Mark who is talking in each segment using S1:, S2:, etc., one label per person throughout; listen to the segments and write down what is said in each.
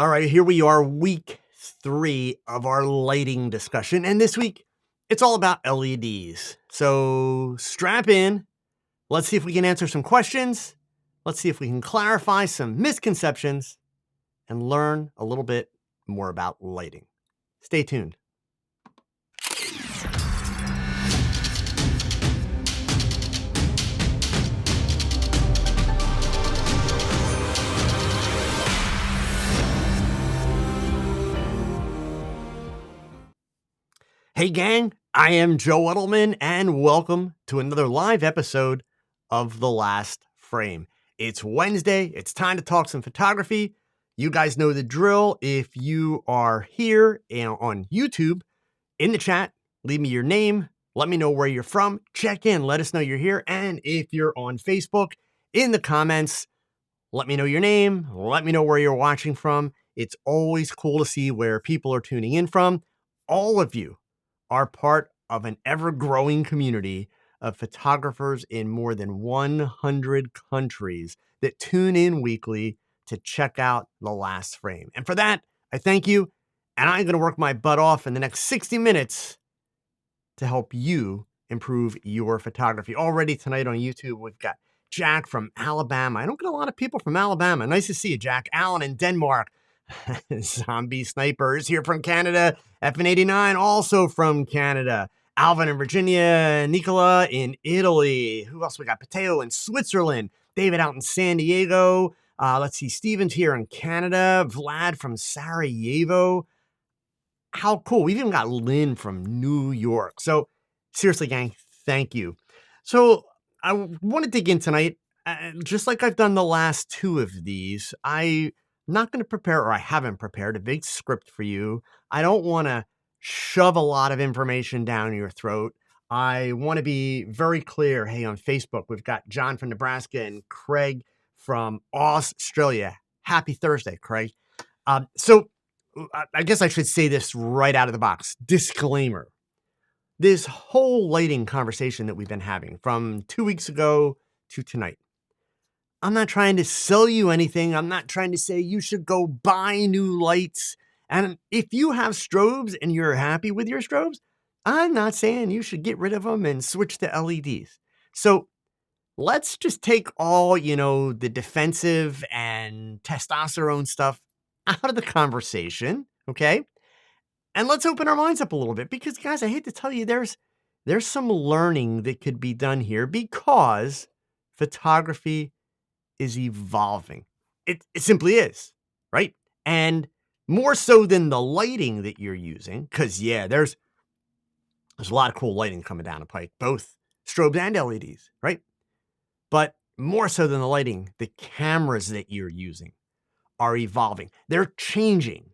S1: All right, here we are, week 3 of our lighting discussion. And this week, it's all about LEDs. So strap in. Let's see if we can answer some questions. Let's see if we can clarify some misconceptions and learn a little bit more about lighting. Stay tuned. Hey gang, I am Joe Edelman and welcome to another live episode of The Last Frame. It's Wednesday, it's time to talk some photography. You guys know the drill. If you are here on YouTube, in the chat, leave me your name, let me know where you're from, check in, let us know you're here. And if you're on Facebook, in the comments, let me know your name, let me know where you're watching from. It's always cool to see where people are tuning in from. All of you are part of an ever-growing community of photographers in more than 100 countries that tune in weekly to check out The Last Frame. And for that, I thank you, and I'm going to work my butt off in the next 60 minutes to help you improve your photography. Already tonight on YouTube, we've got Jack from Alabama. I don't get a lot of people from Alabama. Nice to see you, Jack. Alan in Denmark. Zombie Snipers here from Canada. FN89 also from Canada. Alvin in Virginia. Nicola in Italy. Who else we got? Pateo in Switzerland. David out in San Diego. Let's see. Steven's here in Canada. Vlad from Sarajevo. How cool. We've even got Lynn from New York. So seriously, gang, thank you. So I want to dig in tonight. Just like I've done the last 2 of these, I'm not going to prepare, or I haven't prepared a big script for you. I don't want to shove a lot of information down your throat. I want to be very clear. Hey, on Facebook, we've got John from Nebraska and Craig from Australia. Happy Thursday, Craig. So I guess I should say this right out of the box. Disclaimer. This whole lighting conversation that we've been having from 2 weeks ago to tonight, I'm not trying to sell you anything. I'm not trying to say you should go buy new lights. And if you have strobes and you're happy with your strobes, I'm not saying you should get rid of them and switch to LEDs. So let's just take all, the defensive and testosterone stuff out of the conversation, okay? And let's open our minds up a little bit because, guys, I hate to tell you, there's some learning that could be done here because photography is evolving. It simply is, right? And more so than the lighting that you're using, because, there's a lot of cool lighting coming down the pike, both strobes and LEDs, right? But more so than the lighting, the cameras that you're using are evolving. They're changing.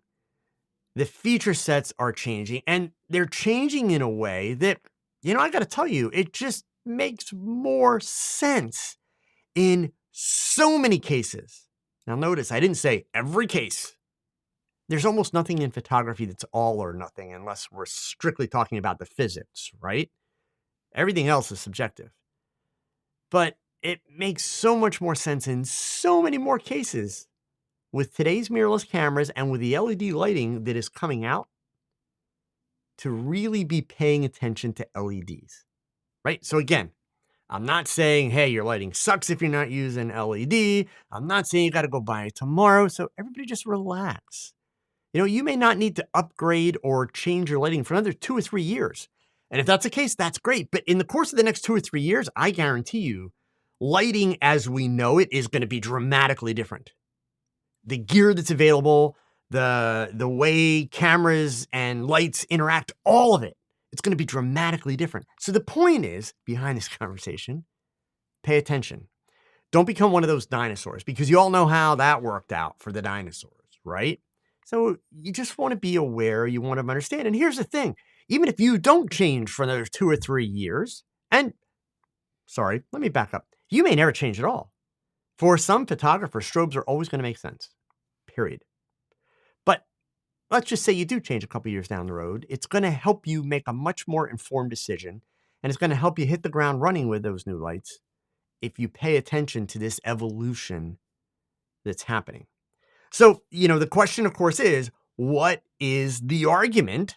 S1: The feature sets are changing, and they're changing in a way that, I got to tell you, it just makes more sense in so many cases. Now, notice I didn't say every case. There's almost nothing in photography that's all or nothing unless we're strictly talking about the physics, right? Everything else is subjective. But it makes so much more sense in so many more cases with today's mirrorless cameras and with the LED lighting that is coming out to really be paying attention to LEDs, right? So again, I'm not saying, hey, your lighting sucks if you're not using LED. I'm not saying you got to go buy it tomorrow. So everybody just relax. You may not need to upgrade or change your lighting for another 2 or 3 years. And if that's the case, that's great. But in the course of the next 2 or 3 years, I guarantee you, lighting as we know it is going to be dramatically different. The gear that's available, the way cameras and lights interact, all of it, it's going to be dramatically different. So the point is, behind this conversation, pay attention. Don't become one of those dinosaurs, because you all know how that worked out for the dinosaurs, right? So you just want to be aware, you want to understand. And here's the thing, even if you don't change for another 2 or 3 years, and sorry, let me back up. You may never change at all. For some photographers, strobes are always going to make sense, period. But let's just say you do change a couple years down the road. It's going to help you make a much more informed decision, and it's going to help you hit the ground running with those new lights if you pay attention to this evolution that's happening. So, the question, of course, is what is the argument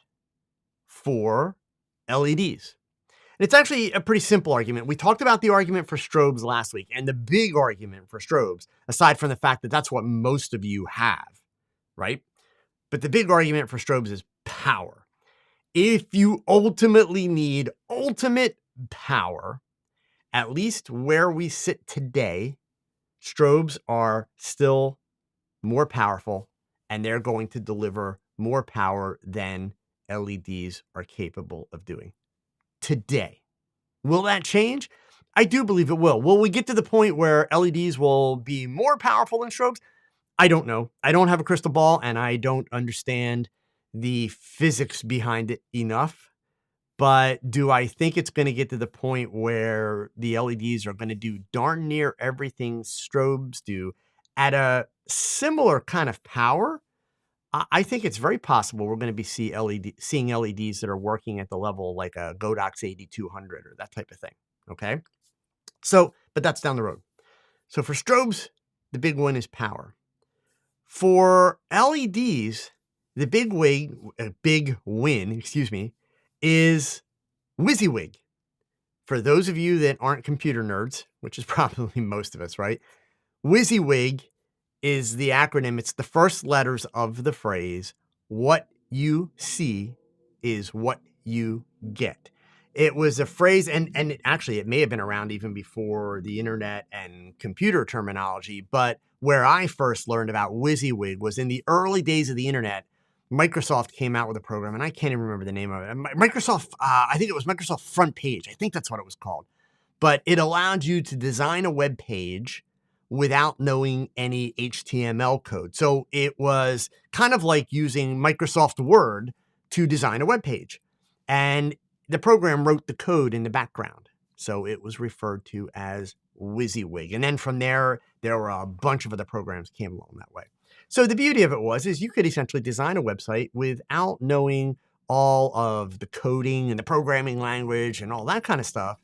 S1: for LEDs? And it's actually a pretty simple argument. We talked about the argument for strobes last week, and the big argument for strobes, aside from the fact that that's what most of you have, right? But the big argument for strobes is power. If you ultimately need ultimate power, at least where we sit today, strobes are still more powerful, and they're going to deliver more power than LEDs are capable of doing today. Will that change? I do believe it will. Will we get to the point where LEDs will be more powerful than strobes? I don't know. I don't have a crystal ball, and I don't understand the physics behind it enough. But do I think it's going to get to the point where the LEDs are going to do darn near everything strobes do at a similar kind of power? I think it's very possible we're going to be seeing LEDs that are working at the level like a Godox 8200 or that type of thing. Okay. So, but that's down the road. So for strobes, the big one is power. For LEDs, the big win, is WYSIWYG. For those of you that aren't computer nerds, which is probably most of us, right? WYSIWYG is the acronym. It's the first letters of the phrase, what you see is what you get. It was a phrase, and it may have been around even before the internet and computer terminology, but where I first learned about WYSIWYG was in the early days of the internet. Microsoft came out with a program, and I can't even remember the name of it. Microsoft, I think it was Microsoft Front Page. I think that's what it was called. But it allowed you to design a web page without knowing any HTML code. So it was kind of like using Microsoft Word to design a web page. And the program wrote the code in the background. So it was referred to as WYSIWYG. And then from there were a bunch of other programs came along that way. So the beauty of it is you could essentially design a website without knowing all of the coding and the programming language and all that kind of stuff.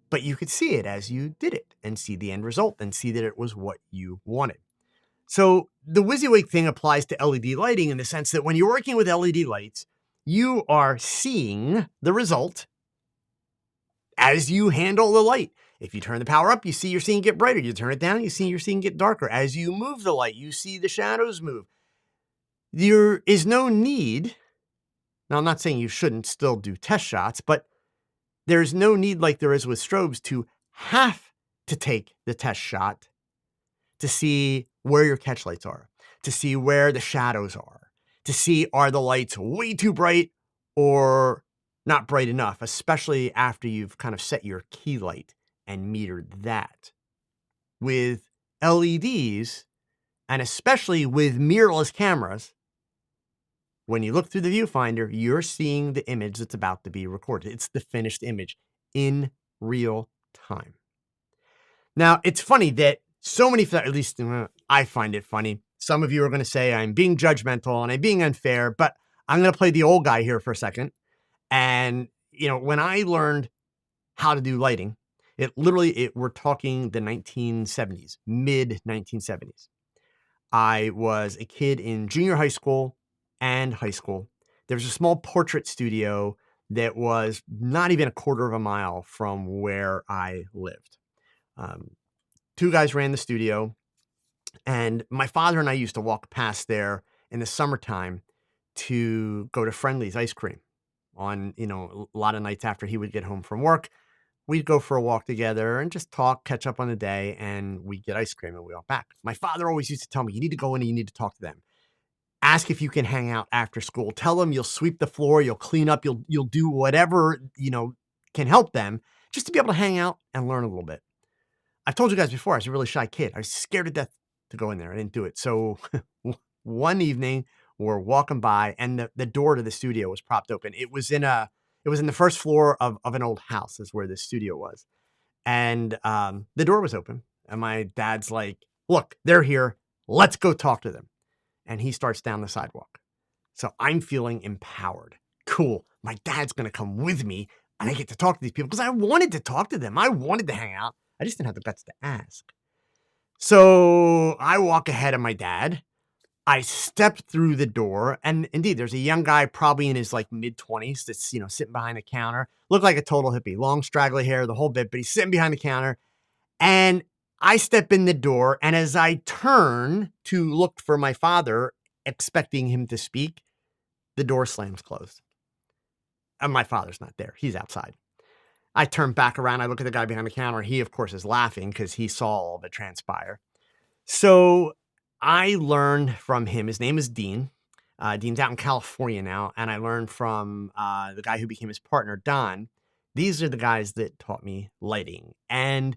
S1: But you could see it as you did it and see the end result and see that it was what you wanted. So the WYSIWYG thing applies to LED lighting in the sense that when you're working with LED lights, you are seeing the result as you handle the light. If you turn the power up, you see your scene get brighter. You turn it down, you see your scene get darker. As you move the light, you see the shadows move. There is no need. Now, I'm not saying you shouldn't still do test shots, but there's no need like there is with strobes to have to take the test shot to see where your catch lights are, to see where the shadows are, to see are the lights way too bright or not bright enough, especially after you've kind of set your key light and metered that. With LEDs, and especially with mirrorless cameras, when you look through the viewfinder, you're seeing the image that's about to be recorded. It's the finished image in real time. Now, it's funny that so many, at least I find it funny. Some of you are going to say I'm being judgmental and I'm being unfair, but I'm going to play the old guy here for a second. And, when I learned how to do lighting, we're talking the 1970s, mid 1970s. I was a kid in junior high school and high school. There was a small portrait studio that was not even a quarter of a mile from where I lived. Two guys ran the studio, and my father and I used to walk past there in the summertime to go to Friendly's ice cream on, a lot of nights after he would get home from work. We'd go for a walk together and just talk, catch up on the day, and we'd get ice cream and we walk back. My father always used to tell me, you need to go in and you need to talk to them. Ask if you can hang out after school. Tell them you'll sweep the floor, you'll clean up, you'll do whatever, can help them just to be able to hang out and learn a little bit. I've told you guys before, I was a really shy kid. I was scared to death to go in there. I didn't do it. So one evening we're walking by and the door to the studio was propped open. It was in the first floor of an old house is where the studio was. And the door was open. And my dad's like, look, they're here. Let's go talk to them. And he starts down the sidewalk. So I'm feeling empowered. Cool. My dad's going to come with me and I get to talk to these people because I wanted to talk to them. I wanted to hang out. I just didn't have the guts to ask. So I walk ahead of my dad I stepped through the door, and indeed, there's a young guy probably in his like mid-20s that's, sitting behind the counter. Looked like a total hippie, long straggly hair, the whole bit, but he's sitting behind the counter. And I step in the door, and as I turn to look for my father, expecting him to speak, the door slams closed. And my father's not there. He's outside. I turn back around. I look at the guy behind the counter. He, of course, is laughing because he saw all of it transpire. So I learned from him. His name is Dean. Dean's out in California now. And I learned from the guy who became his partner, Don. These are the guys that taught me lighting. And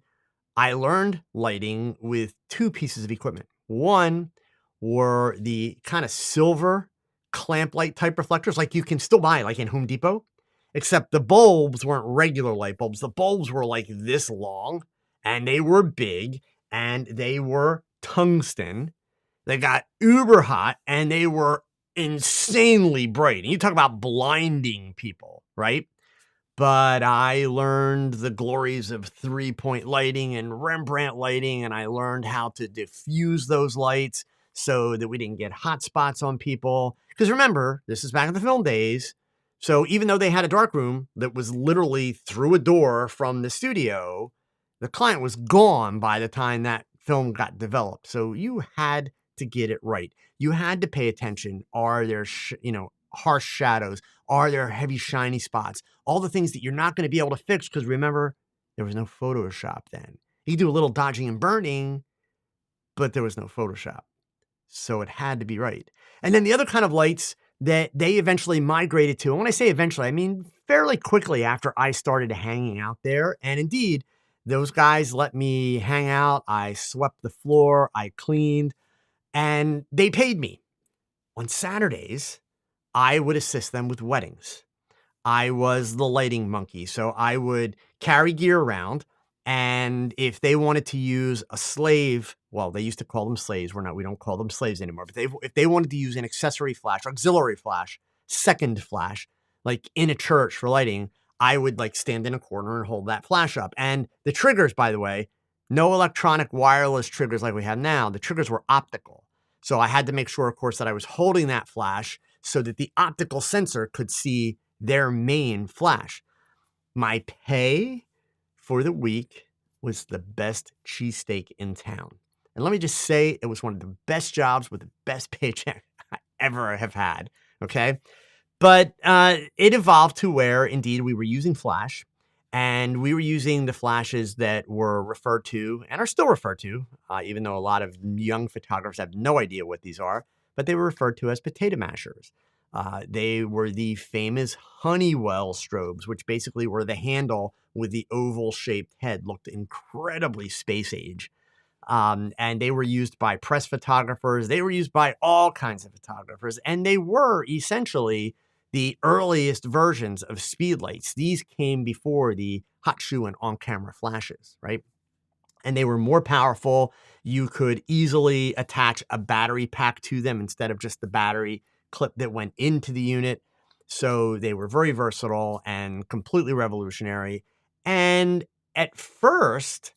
S1: I learned lighting with two pieces of equipment. One were the kind of silver clamp light type reflectors, like you can still buy like in Home Depot, except the bulbs weren't regular light bulbs. The bulbs were like this long and they were big and they were tungsten. They got uber hot and they were insanely bright. And you talk about blinding people, right? But I learned the glories of 3-point lighting and Rembrandt lighting, and I learned how to diffuse those lights so that we didn't get hot spots on people. Because remember, this is back in the film days. So even though they had a dark room that was literally through a door from the studio, the client was gone by the time that film got developed. So you had to get it right. You had to pay attention. Are there, harsh shadows? Are there heavy shiny spots? All the things that you're not going to be able to fix because remember, there was no Photoshop then. You could do a little dodging and burning, but there was no Photoshop. So it had to be right. And then the other kind of lights that they eventually migrated to, and when I say eventually, I mean fairly quickly after I started hanging out there. And indeed, those guys let me hang out. I swept the floor, I cleaned, and they paid me. On Saturdays, I would assist them with weddings. I was the lighting monkey. So I would carry gear around. And if they wanted to use a slave, well, they used to call them slaves. We don't call them slaves anymore. But if they wanted to use an accessory flash, auxiliary flash, second flash, like in a church for lighting, I would like stand in a corner and hold that flash up. And the triggers, by the way, no electronic wireless triggers like we have now. The triggers were optical. So I had to make sure, of course, that I was holding that flash so that the optical sensor could see their main flash. My pay for the week was the best cheesesteak in town. And let me just say, it was one of the best jobs with the best paycheck I ever have had, okay? But it evolved to where, indeed, we were using flash, and we were using the flashes that were referred to, and are still referred to, even though a lot of young photographers have no idea what these are, but they were referred to as potato mashers. They were the famous Honeywell strobes, which basically were the handle with the oval-shaped head, looked incredibly space age. And they were used by press photographers. They were used by all kinds of photographers, and they were essentially the earliest versions of speed lights. These came before the hot shoe and on-camera flashes, right? And they were more powerful. You could easily attach a battery pack to them instead of just the battery clip that went into the unit. So they were very versatile and completely revolutionary. And at first,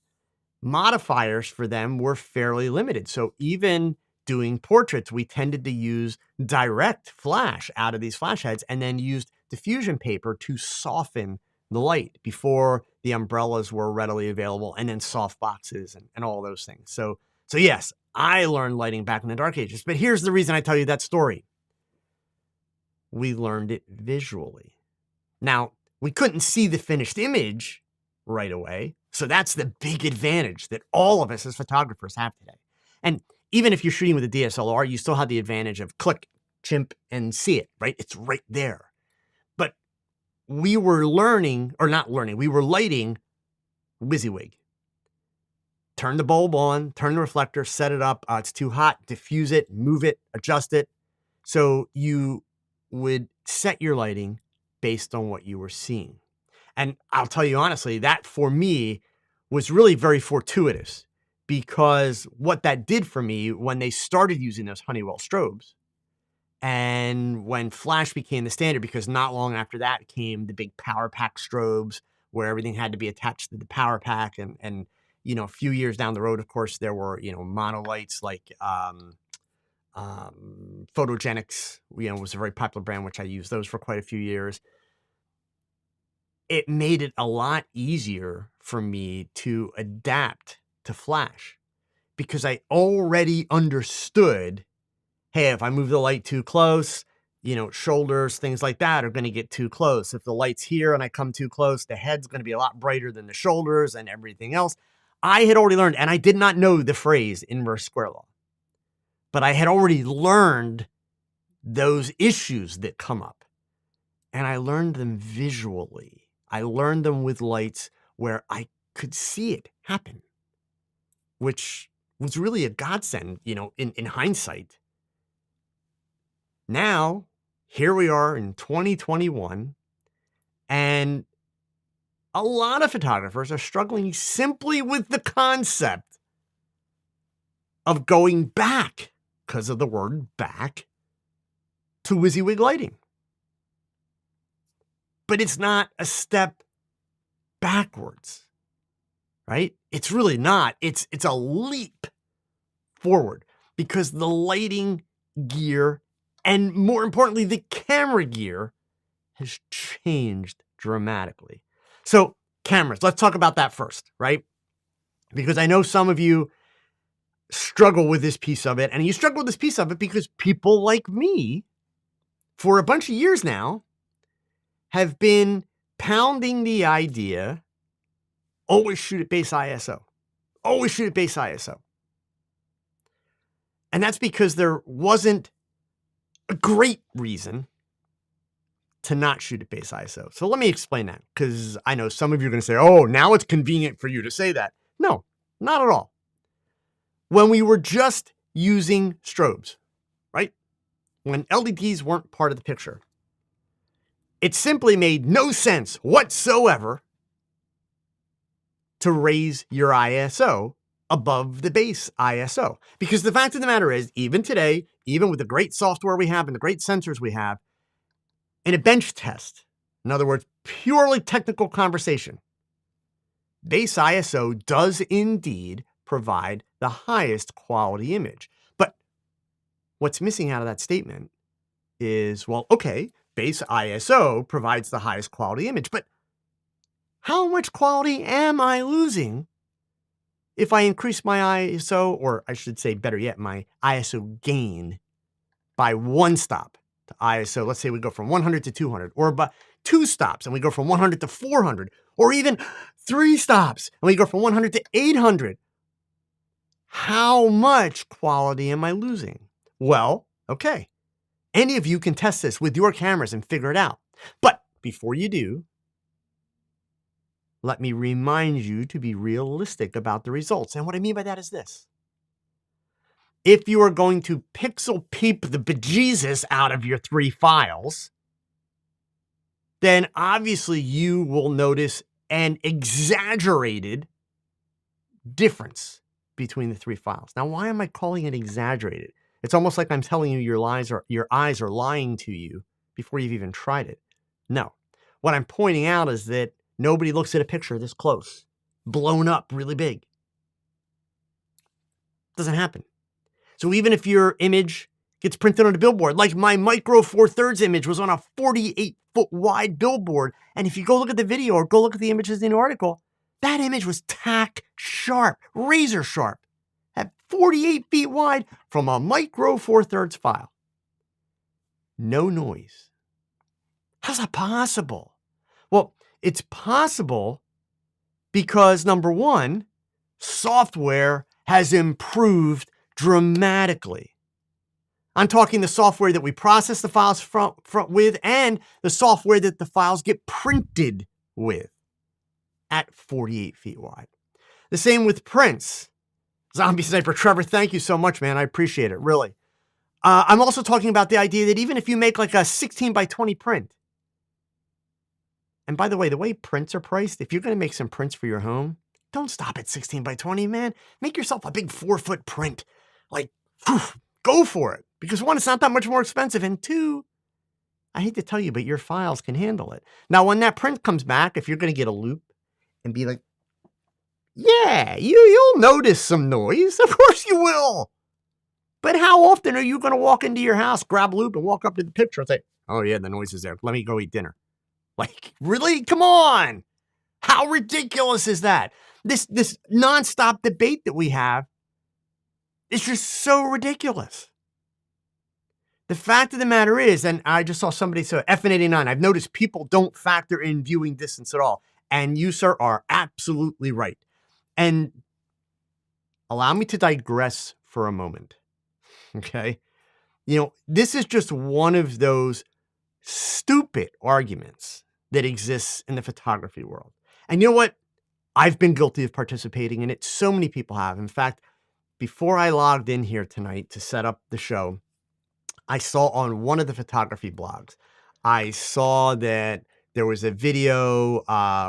S1: modifiers for them were fairly limited. So even doing portraits, we tended to use direct flash out of these flash heads and then used diffusion paper to soften the light before the umbrellas were readily available, and then soft boxes and all those things. So yes, I learned lighting back in the dark ages, but here's the reason I tell you that story. We learned it visually. Now, we couldn't see the finished image right away. So that's the big advantage that all of us as photographers have today. And even if you're shooting with a DSLR, you still have the advantage of click, chimp, and see it, right? It's right there. But we were learning, or not learning, we were lighting WYSIWYG. Turn the bulb on, turn the reflector, set it up. It's too hot, diffuse it, move it, adjust it. So you would set your lighting based on what you were seeing. And I'll tell you honestly, that for me was really very fortuitous, because what that did for me when they started using those Honeywell strobes and when flash became the standard, because not long after that came the big power pack strobes where everything had to be attached to the power pack. And a few years down the road, of course, there were, monolights like Photogenics, was a very popular brand, which I used those for quite a few years. It made it a lot easier for me to adapt to flash because I already understood, hey, if I move the light too close, shoulders, things like that are going to get too close. If the light's here and I come too close, the head's going to be a lot brighter than the shoulders and everything else. I had already learned, and I did not know the phrase inverse square law, but I had already learned those issues that come up. And I learned them visually. I learned them with lights where I could see it happen, which was really a godsend, in hindsight. Now, here we are in 2021, and a lot of photographers are struggling simply with the concept of going back, because of the word back, to WYSIWYG lighting. But it's not a step backwards, right? It's really not. It's a leap forward because the lighting gear, and more importantly, the camera gear, has changed dramatically. So cameras, let's talk about that first, right? Because I know some of you struggle with this piece of it, and you struggle with this piece of it because people like me, for a bunch of years now, have been pounding the idea, always shoot at base ISO. Always shoot at base ISO. And that's because there wasn't a great reason to not shoot at base ISO. So let me explain that, because I know some of you are going to say, oh, now it's convenient for you to say that. No, not at all. When we were just using strobes, right? When LEDs weren't part of the picture, it simply made no sense whatsoever to raise your ISO above the base ISO. Because the fact of the matter is, even today, even with the great software we have and the great sensors we have, in a bench test, in other words, purely technical conversation, base ISO does indeed provide the highest quality image. But what's missing out of that statement is, well, okay, base ISO provides the highest quality image, but how much quality am I losing if I increase my ISO, or I should say better yet, my ISO gain by one stop to ISO? Let's say we go from 100 to 200, or by 2 stops and we go from 100 to 400, or even 3 stops and we go from 100 to 800. How much quality am I losing? Well, okay. Any of you can test this with your cameras and figure it out. But before you do, let me remind you to be realistic about the results. And what I mean by that is this. If you are going to pixel peep the bejesus out of your 3 files, then obviously you will notice an exaggerated difference between the 3 files. Now, why am I calling it exaggerated? It's almost like I'm telling you your eyes are lying to you before you've even tried it. No. What I'm pointing out is that nobody looks at a picture this close, blown up really big. Doesn't happen. So even if your image gets printed on a billboard, like my Micro Four Thirds image was on a 48-foot wide billboard, and if you go look at the video or go look at the images in the article, that image was tack sharp, razor sharp, at 48 feet wide from a Micro Four Thirds file. No noise. How's that possible? Well, it's possible because, number one, software has improved dramatically. I'm talking the software that we process the files with and the software that the files get printed with at 48 feet wide. The same with prints. Zombie Sniper Trevor, thank you so much, man. I appreciate it, really. I'm also talking about the idea that even if you make like a 16 by 20 print, and by the way prints are priced, if you're going to make some prints for your home, don't stop at 16 by 20, man. Make yourself a big 4-foot print. Like, go for it. Because 1, it's not that much more expensive. And 2, I hate to tell you, but your files can handle it. Now, when that print comes back, if you're going to get a loop and be like, yeah, you'll notice some noise. Of course you will. But how often are you going to walk into your house, grab a loop, and walk up to the picture and say, oh, yeah, the noise is there. Let me go eat dinner. Like, really? Come on. How ridiculous is that? This nonstop debate that we have is just so ridiculous. The fact of the matter is, and I just saw somebody say FN89, I've noticed people don't factor in viewing distance at all. And you, sir, are absolutely right. And allow me to digress for a moment. Okay. This is just one of those stupid arguments that exists in the photography world. And you know what? I've been guilty of participating in it. So many people have. In fact, before I logged in here tonight to set up the show, I saw on one of the photography blogs, I saw that there was a video,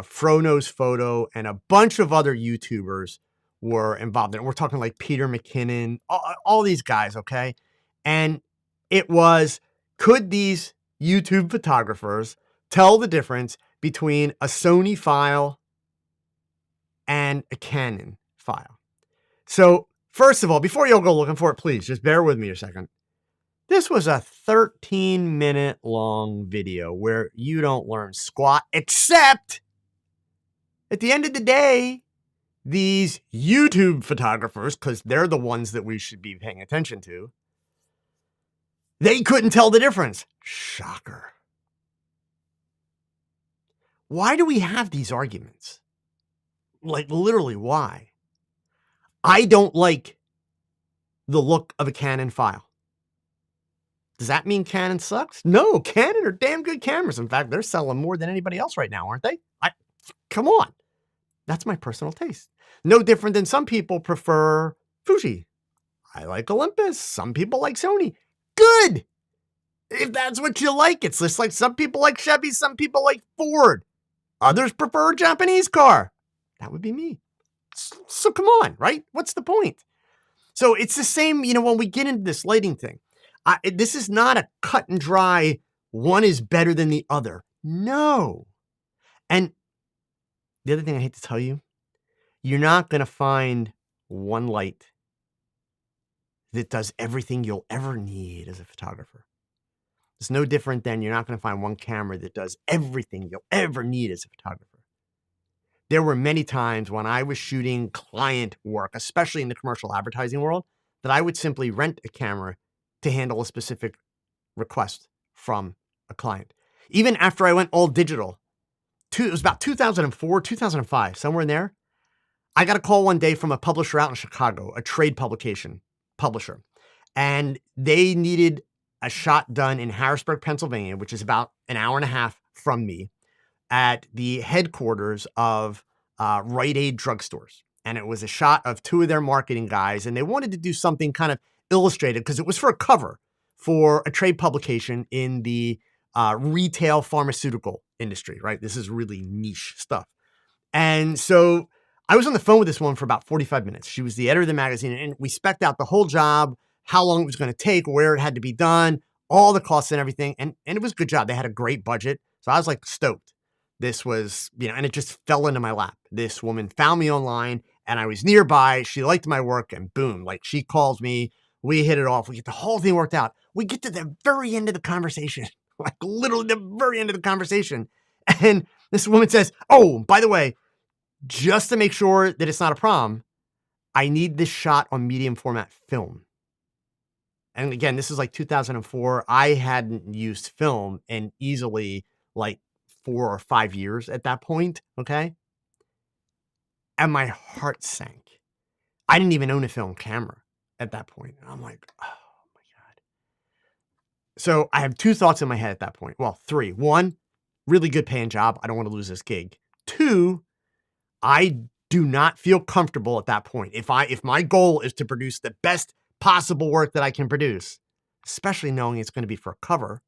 S1: Frono's Photo, and a bunch of other YouTubers were involved in it. We're talking like Peter McKinnon, all these guys, okay? And it was, could these YouTube photographers tell the difference between a Sony file and a Canon file? So first of all, before you all go looking for it, please just bear with me a second. This was a 13-minute long video where you don't learn squat, except at the end of the day, these YouTube photographers, because they're the ones that we should be paying attention to, they couldn't tell the difference. Shocker. Why do we have these arguments? Like, literally, why? I don't like the look of a Canon file. Does that mean Canon sucks? No, Canon are damn good cameras. In fact, they're selling more than anybody else right now, aren't they? Come on. That's my personal taste. No different than some people prefer Fuji. I like Olympus. Some people like Sony. Good. If that's what you like, it's just like some people like Chevy, some people like Ford. Others prefer a Japanese car. That would be me. So come on, right? What's the point? So it's the same, when we get into this lighting thing. This is not a cut and dry, one is better than the other. No. And the other thing I hate to tell you, you're not going to find one light that does everything you'll ever need as a photographer. It's no different than you're not going to find one camera that does everything you'll ever need as a photographer. There were many times when I was shooting client work, especially in the commercial advertising world, that I would simply rent a camera to handle a specific request from a client. Even after I went all digital, it was about 2004, 2005, somewhere in there. I got a call one day from a publisher out in Chicago, a trade publication publisher, and they needed a shot done in Harrisburg, Pennsylvania, which is about an hour and a half from me, at the headquarters of Rite Aid drugstores. And it was a shot of two of their marketing guys, and they wanted to do something kind of illustrated because it was for a cover for a trade publication in the retail pharmaceutical industry, right? This is really niche stuff. And so I was on the phone with this woman for about 45 minutes. She was the editor of the magazine, and we spec'd out the whole job, how long it was going to take, where it had to be done, all the costs and everything. And it was a good job. They had a great budget. So I was like stoked. This was, and it just fell into my lap. This woman found me online and I was nearby. She liked my work and boom, like she calls me. We hit it off. We get the whole thing worked out. We get to the very end of the conversation, like literally the very end of the conversation. And this woman says, oh, by the way, just to make sure that it's not a problem, I need this shot on medium format film. And again, this is like 2004. I hadn't used film in easily like 4 or 5 years at that point. Okay. And my heart sank. I didn't even own a film camera at that point. And I'm like, oh my God. So I have two thoughts in my head at that point. Well, three. One, really good paying job. I don't want to lose this gig. Two, I do not feel comfortable at that point. If my goal is to produce the best possible work that I can produce, especially knowing it's going to be for a cover,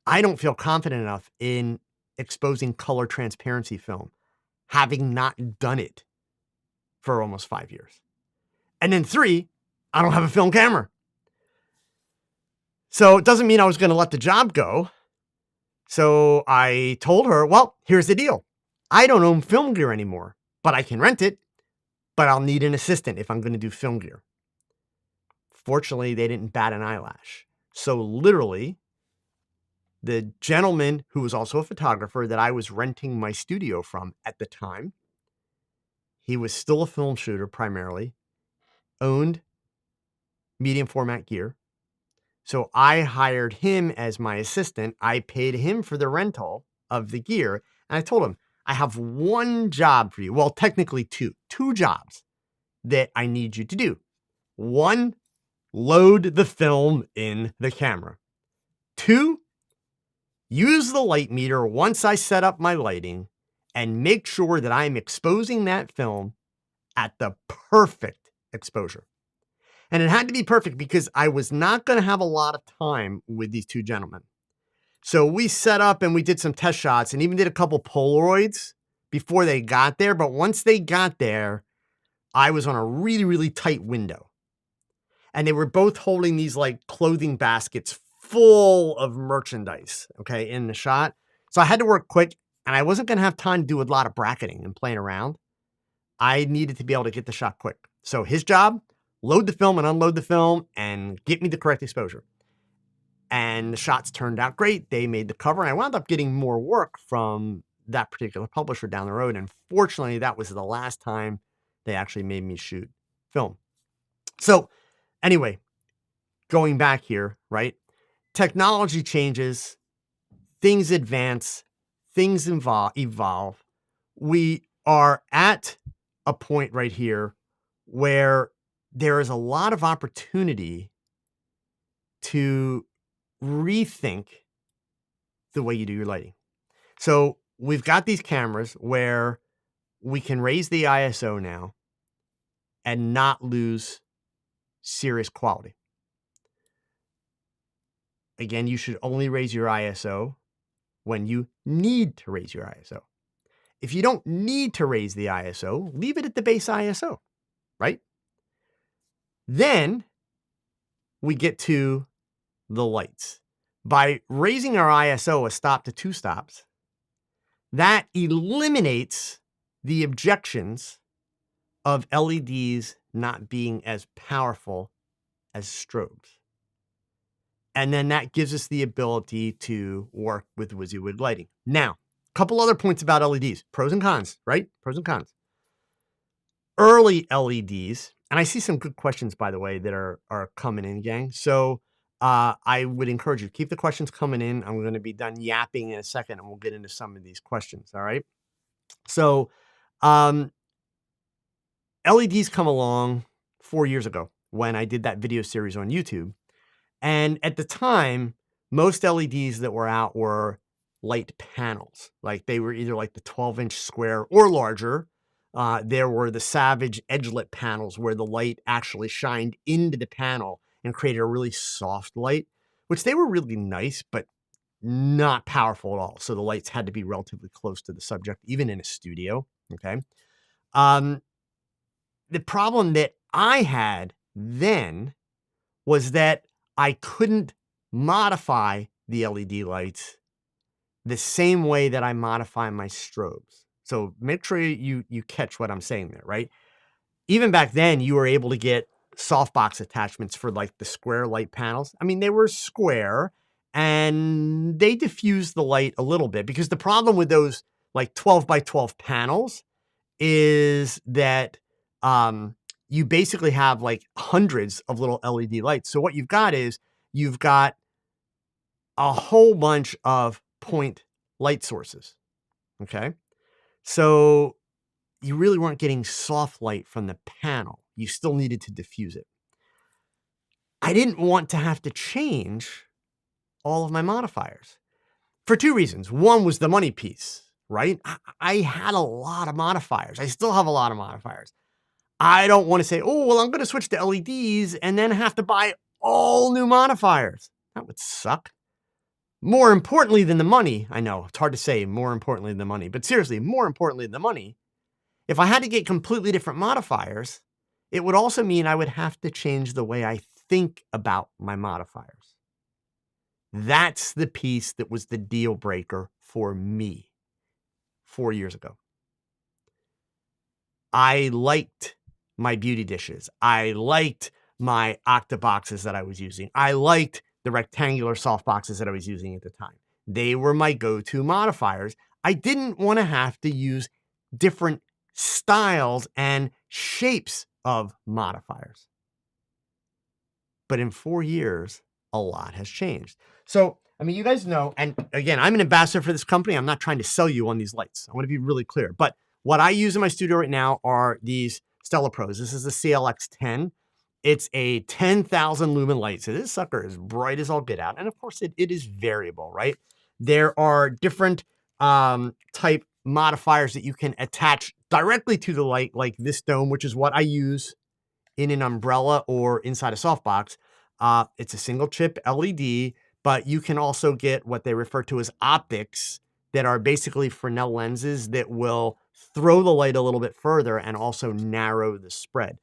S1: I don't feel confident enough in exposing color transparency film, having not done it for almost 5 years. And then three, I don't have a film camera. So it doesn't mean I was going to let the job go. So I told her, well, here's the deal. I don't own film gear anymore, but I can rent it, but I'll need an assistant if I'm going to do film gear. Fortunately, they didn't bat an eyelash. So literally, the gentleman who was also a photographer that I was renting my studio from at the time, he was still a film shooter primarily, owned medium format gear. So I hired him as my assistant. I paid him for the rental of the gear. And I told him, I have one job for you. Well, technically two jobs that I need you to do. One, load the film in the camera. Two, use the light meter once I set up my lighting and make sure that I'm exposing that film at the perfect exposure. And it had to be perfect because I was not going to have a lot of time with these two gentlemen. So we set up and we did some test shots and even did a couple Polaroids before they got there. But once they got there, I was on a really, really tight window. And they were both holding these like clothing baskets full of merchandise, okay, in the shot. So I had to work quick and I wasn't going to have time to do a lot of bracketing and playing around. I needed to be able to get the shot quick. So his job, load the film and unload the film and get me the correct exposure. And the shots turned out great. They made the cover and I wound up getting more work from that particular publisher down the road. And fortunately, that was the last time they actually made me shoot film. So anyway, going back here, right? Technology changes, things advance, things evolve. We are at a point right here where there is a lot of opportunity to rethink the way you do your lighting. So we've got these cameras where we can raise the ISO now and not lose serious quality. Again, you should only raise your ISO when you need to raise your ISO. If you don't need to raise the ISO, leave it at the base ISO, right? Then we get to the lights. By raising our ISO a stop to 2 stops, that eliminates the objections of LEDs not being as powerful as strobes. And then that gives us the ability to work with WYSIWYG lighting. Now, a couple other points about LEDs, pros and cons, right? Pros and cons. Early LEDs, and I see some good questions, by the way, that are coming in, gang. So I would encourage you, keep the questions coming in. I'm going to be done yapping in a second, and we'll get into some of these questions, all right? So LEDs come along 4 years ago when I did that video series on YouTube. And at the time, most LEDs that were out were light panels. Like they were either like the 12-inch square or larger. There were the Savage edge-lit panels where the light actually shined into the panel and created a really soft light, which they were really nice, but not powerful at all. So the lights had to be relatively close to the subject, even in a studio, okay? The problem that I had then was that I couldn't modify the LED lights the same way that I modify my strobes. So make sure you catch what I'm saying there, right? Even back then, you were able to get softbox attachments for like the square light panels. I mean, they were square and they diffused the light a little bit because the problem with those like 12 by 12 panels is that you basically have like hundreds of little LED lights. So what you've got is you've got a whole bunch of point light sources. Okay. So you really weren't getting soft light from the panel. You still needed to diffuse it. I didn't want to have to change all of my modifiers for 2 reasons. One was the money piece, right? I had a lot of modifiers. I still have a lot of modifiers. I don't want to say, oh, well, I'm going to switch to LEDs and then have to buy all new modifiers. That would suck. More importantly than the money, I know it's hard to say more importantly than the money, but seriously, more importantly than the money, if I had to get completely different modifiers, it would also mean I would have to change the way I think about my modifiers. That's the piece that was the deal breaker for me 4 years ago. I liked my beauty dishes. I liked my octa boxes that I was using. I liked the rectangular soft boxes that I was using at the time. They were my go-to modifiers. I didn't want to have to use different styles and shapes of modifiers. But in 4 years, a lot has changed. So, I mean, you guys know, and again, I'm an ambassador for this company. I'm not trying to sell you on these lights. I want to be really clear. But what I use in my studio right now are these Stella Pros. This is the CLX10. It's a 10,000 lumen light. So this sucker is bright as all get out. And of course, it is variable, right? There are different type modifiers that you can attach directly to the light, like this dome, which is what I use in an umbrella or inside a softbox. It's a single chip LED, but you can also get what they refer to as optics that are basically Fresnel lenses that will throw the light a little bit further and also narrow the spread.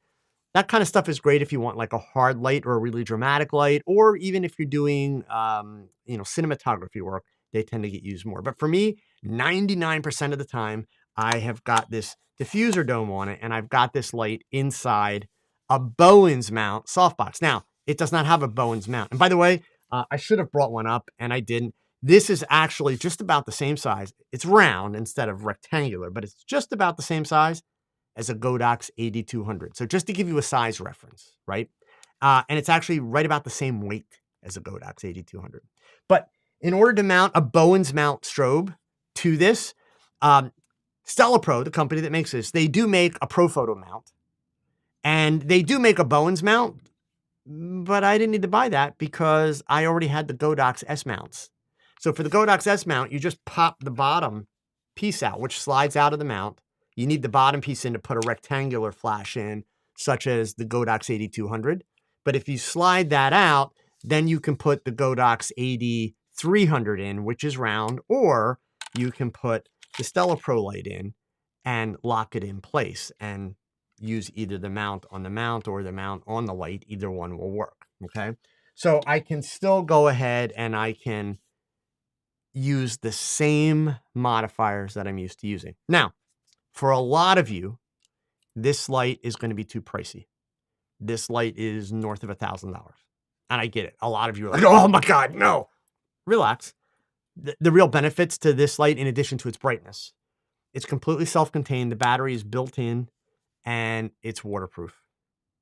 S1: That kind of stuff is great if you want like a hard light or a really dramatic light, or even if you're doing, cinematography work, they tend to get used more. But for me, 99% of the time, I have got this diffuser dome on it, and I've got this light inside a Bowens mount softbox. Now, it does not have a Bowens mount. And by the way, I should have brought one up, and I didn't. This is actually just about the same size. It's round instead of rectangular, but it's just about the same size as a Godox 8200. So just to give you a size reference, right? And it's actually right about the same weight as a Godox 8200. But in order to mount a Bowens mount strobe to this, Stella Pro, the company that makes this, they do make a Profoto mount. And they do make a Bowens mount, but I didn't need to buy that because I already had the Godox S mounts. So for the Godox S mount, you just pop the bottom piece out, which slides out of the mount. You need the bottom piece in to put a rectangular flash in, such as the Godox 8200. But if you slide that out, then you can put the Godox 8300 in, which is round, or you can put the Stella Pro light in and lock it in place and use either the mount on the mount or the mount on the light. Either one will work, okay? So I can still go ahead and I can use the same modifiers that I'm used to using. Now, for a lot of you, this light is going to be too pricey. This light is north of $1,000. And I get it. A lot of you are like, oh my God, no. Relax. The real benefits to this light, in addition to its brightness, it's completely self-contained. The battery is built in and it's waterproof,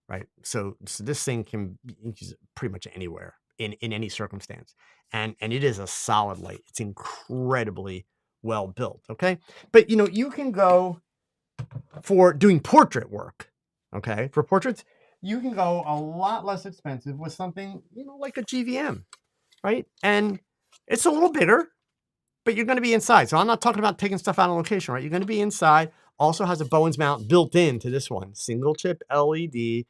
S1: right? So this thing can be used pretty much anywhere in any circumstance. And it is a solid light. It's incredibly well built, okay? But, you can go for doing portrait work, okay? For portraits, you can go a lot less expensive with something, like a GVM, right? And it's a little bigger, but you're going to be inside. So I'm not talking about taking stuff out on location, right? You're going to be inside. Also has a Bowens mount built into this one, single chip LED.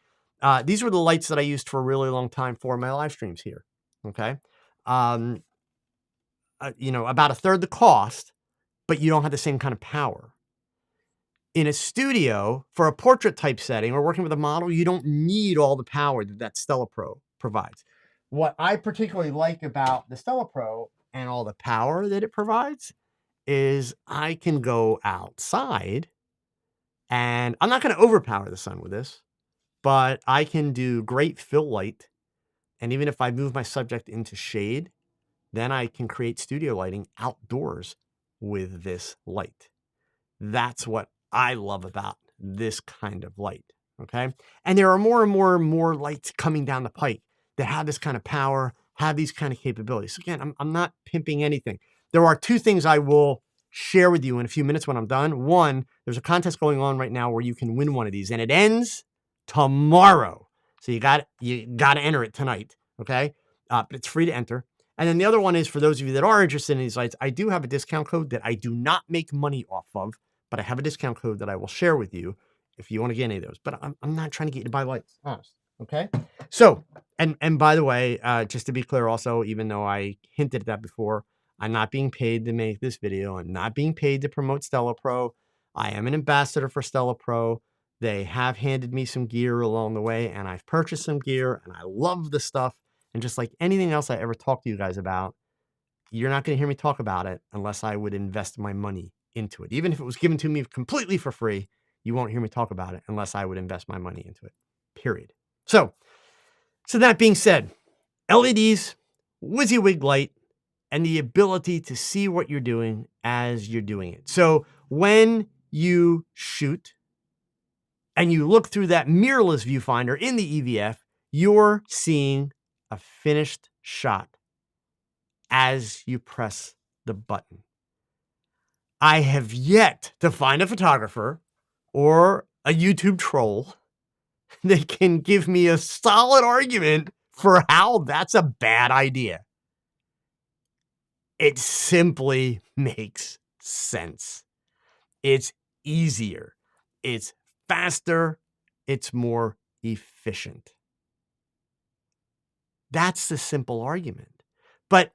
S1: These were the lights that I used for a really long time for my live streams here, okay? About a third the cost, but you don't have the same kind of power. In a studio, for a portrait type setting or working with a model, you don't need all the power that Stella Pro provides. What I particularly like about the Stella Pro and all the power that it provides is I can go outside, and I'm not going to overpower the sun with this, but I can do great fill light. And even if I move my subject into shade, then I can create studio lighting outdoors with this light. That's what I love about this kind of light, okay? And there are more and more lights coming down the pike that have this kind of power, have these kind of capabilities. So again, I'm not pimping anything. There are two things I will share with you in a few minutes when I'm done. One, there's a contest going on right now where you can win one of these, and it ends tomorrow. So you got to enter it tonight, okay? But it's free to enter. And then the other one is for those of you that are interested in these lights, I do have a discount code that I do not make money off of, but I have a discount code that I will share with you if you want to get any of those. But I'm not trying to get you to buy lights, honest, okay? So, and by the way, just to be clear also, even though I hinted at that before, I'm not being paid to make this video. I'm not being paid to promote Stella Pro. I am an ambassador for Stella Pro. They have handed me some gear along the way, and I've purchased some gear, and I love the stuff. And just like anything else I ever talk to you guys about, you're not going to hear me talk about it unless I would invest my money into it. Even if it was given to me completely for free, you won't hear me talk about it unless I would invest my money into it, period. So So that being said, LEDs, WYSIWYG light, and the ability to see what you're doing as you're doing it. So when you shoot and you look through that mirrorless viewfinder in the EVF, you're seeing a finished shot as you press the button. I have yet to find a photographer or a YouTube troll that can give me a solid argument for how that's a bad idea. It simply makes sense. It's easier, it's faster, it's more efficient. That's the simple argument. But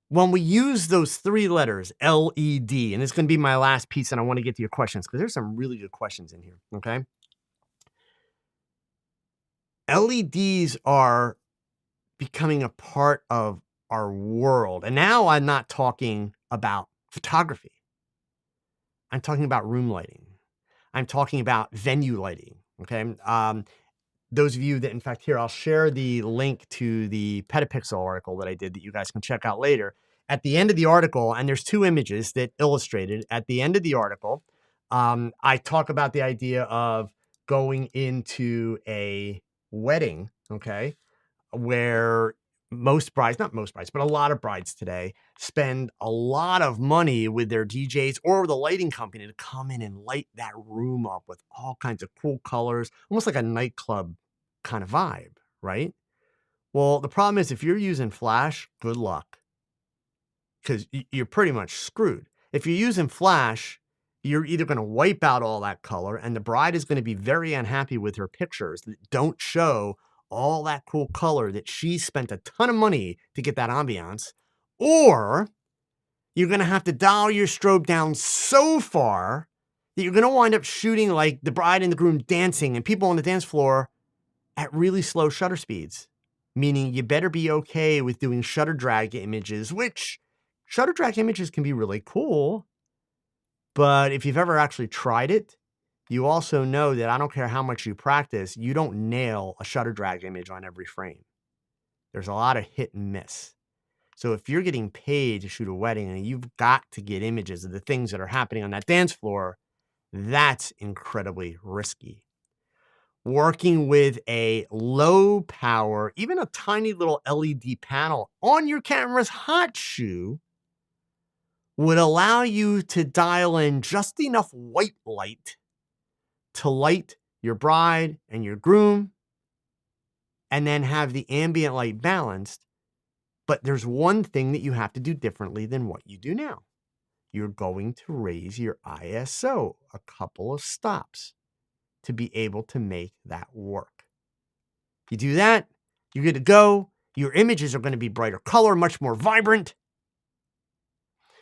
S1: when we use those three letters, LED, and it's going to be my last piece, and I want to get to your questions because there's some really good questions in here, okay? LEDs are becoming a part of our world. And now I'm not talking about photography. I'm talking about room lighting. I'm talking about venue lighting, okay? Those of you that, in fact, here, I'll share the link to the Petapixel article that I did that you guys can check out later. At the end of the article, and there's two images that illustrated at the end of the article, I talk about the idea of going into a wedding, okay, where most brides, not most brides, but a lot of brides today spend a lot of money with their DJs or the lighting company to come in and light that room up with all kinds of cool colors, almost like a nightclub kind of vibe, right? Well, the problem is if you're using flash, good luck, because you're pretty much screwed. If you're using flash, you're either going to wipe out all that color and the bride is going to be very unhappy with her pictures that don't show all that cool color that she spent a ton of money to get that ambiance, or you're going to have to dial your strobe down so far that you're going to wind up shooting like the bride and the groom dancing and people on the dance floor at really slow shutter speeds, meaning you better be okay with doing shutter drag images, which shutter drag images can be really cool. But if you've ever actually tried it, you also know that I don't care how much you practice, you don't nail a shutter drag image on every frame. There's a lot of hit and miss. So if you're getting paid to shoot a wedding and you've got to get images of the things that are happening on that dance floor, that's incredibly risky. Working with a low power, even a tiny little LED panel on your camera's hot shoe would allow you to dial in just enough white light to light your bride and your groom and then have the ambient light balanced. But there's one thing that you have to do differently than what you do now. You're going to raise your ISO a couple of stops to be able to make that work. You do that, you're good to go. Your images are going to be brighter color, much more vibrant.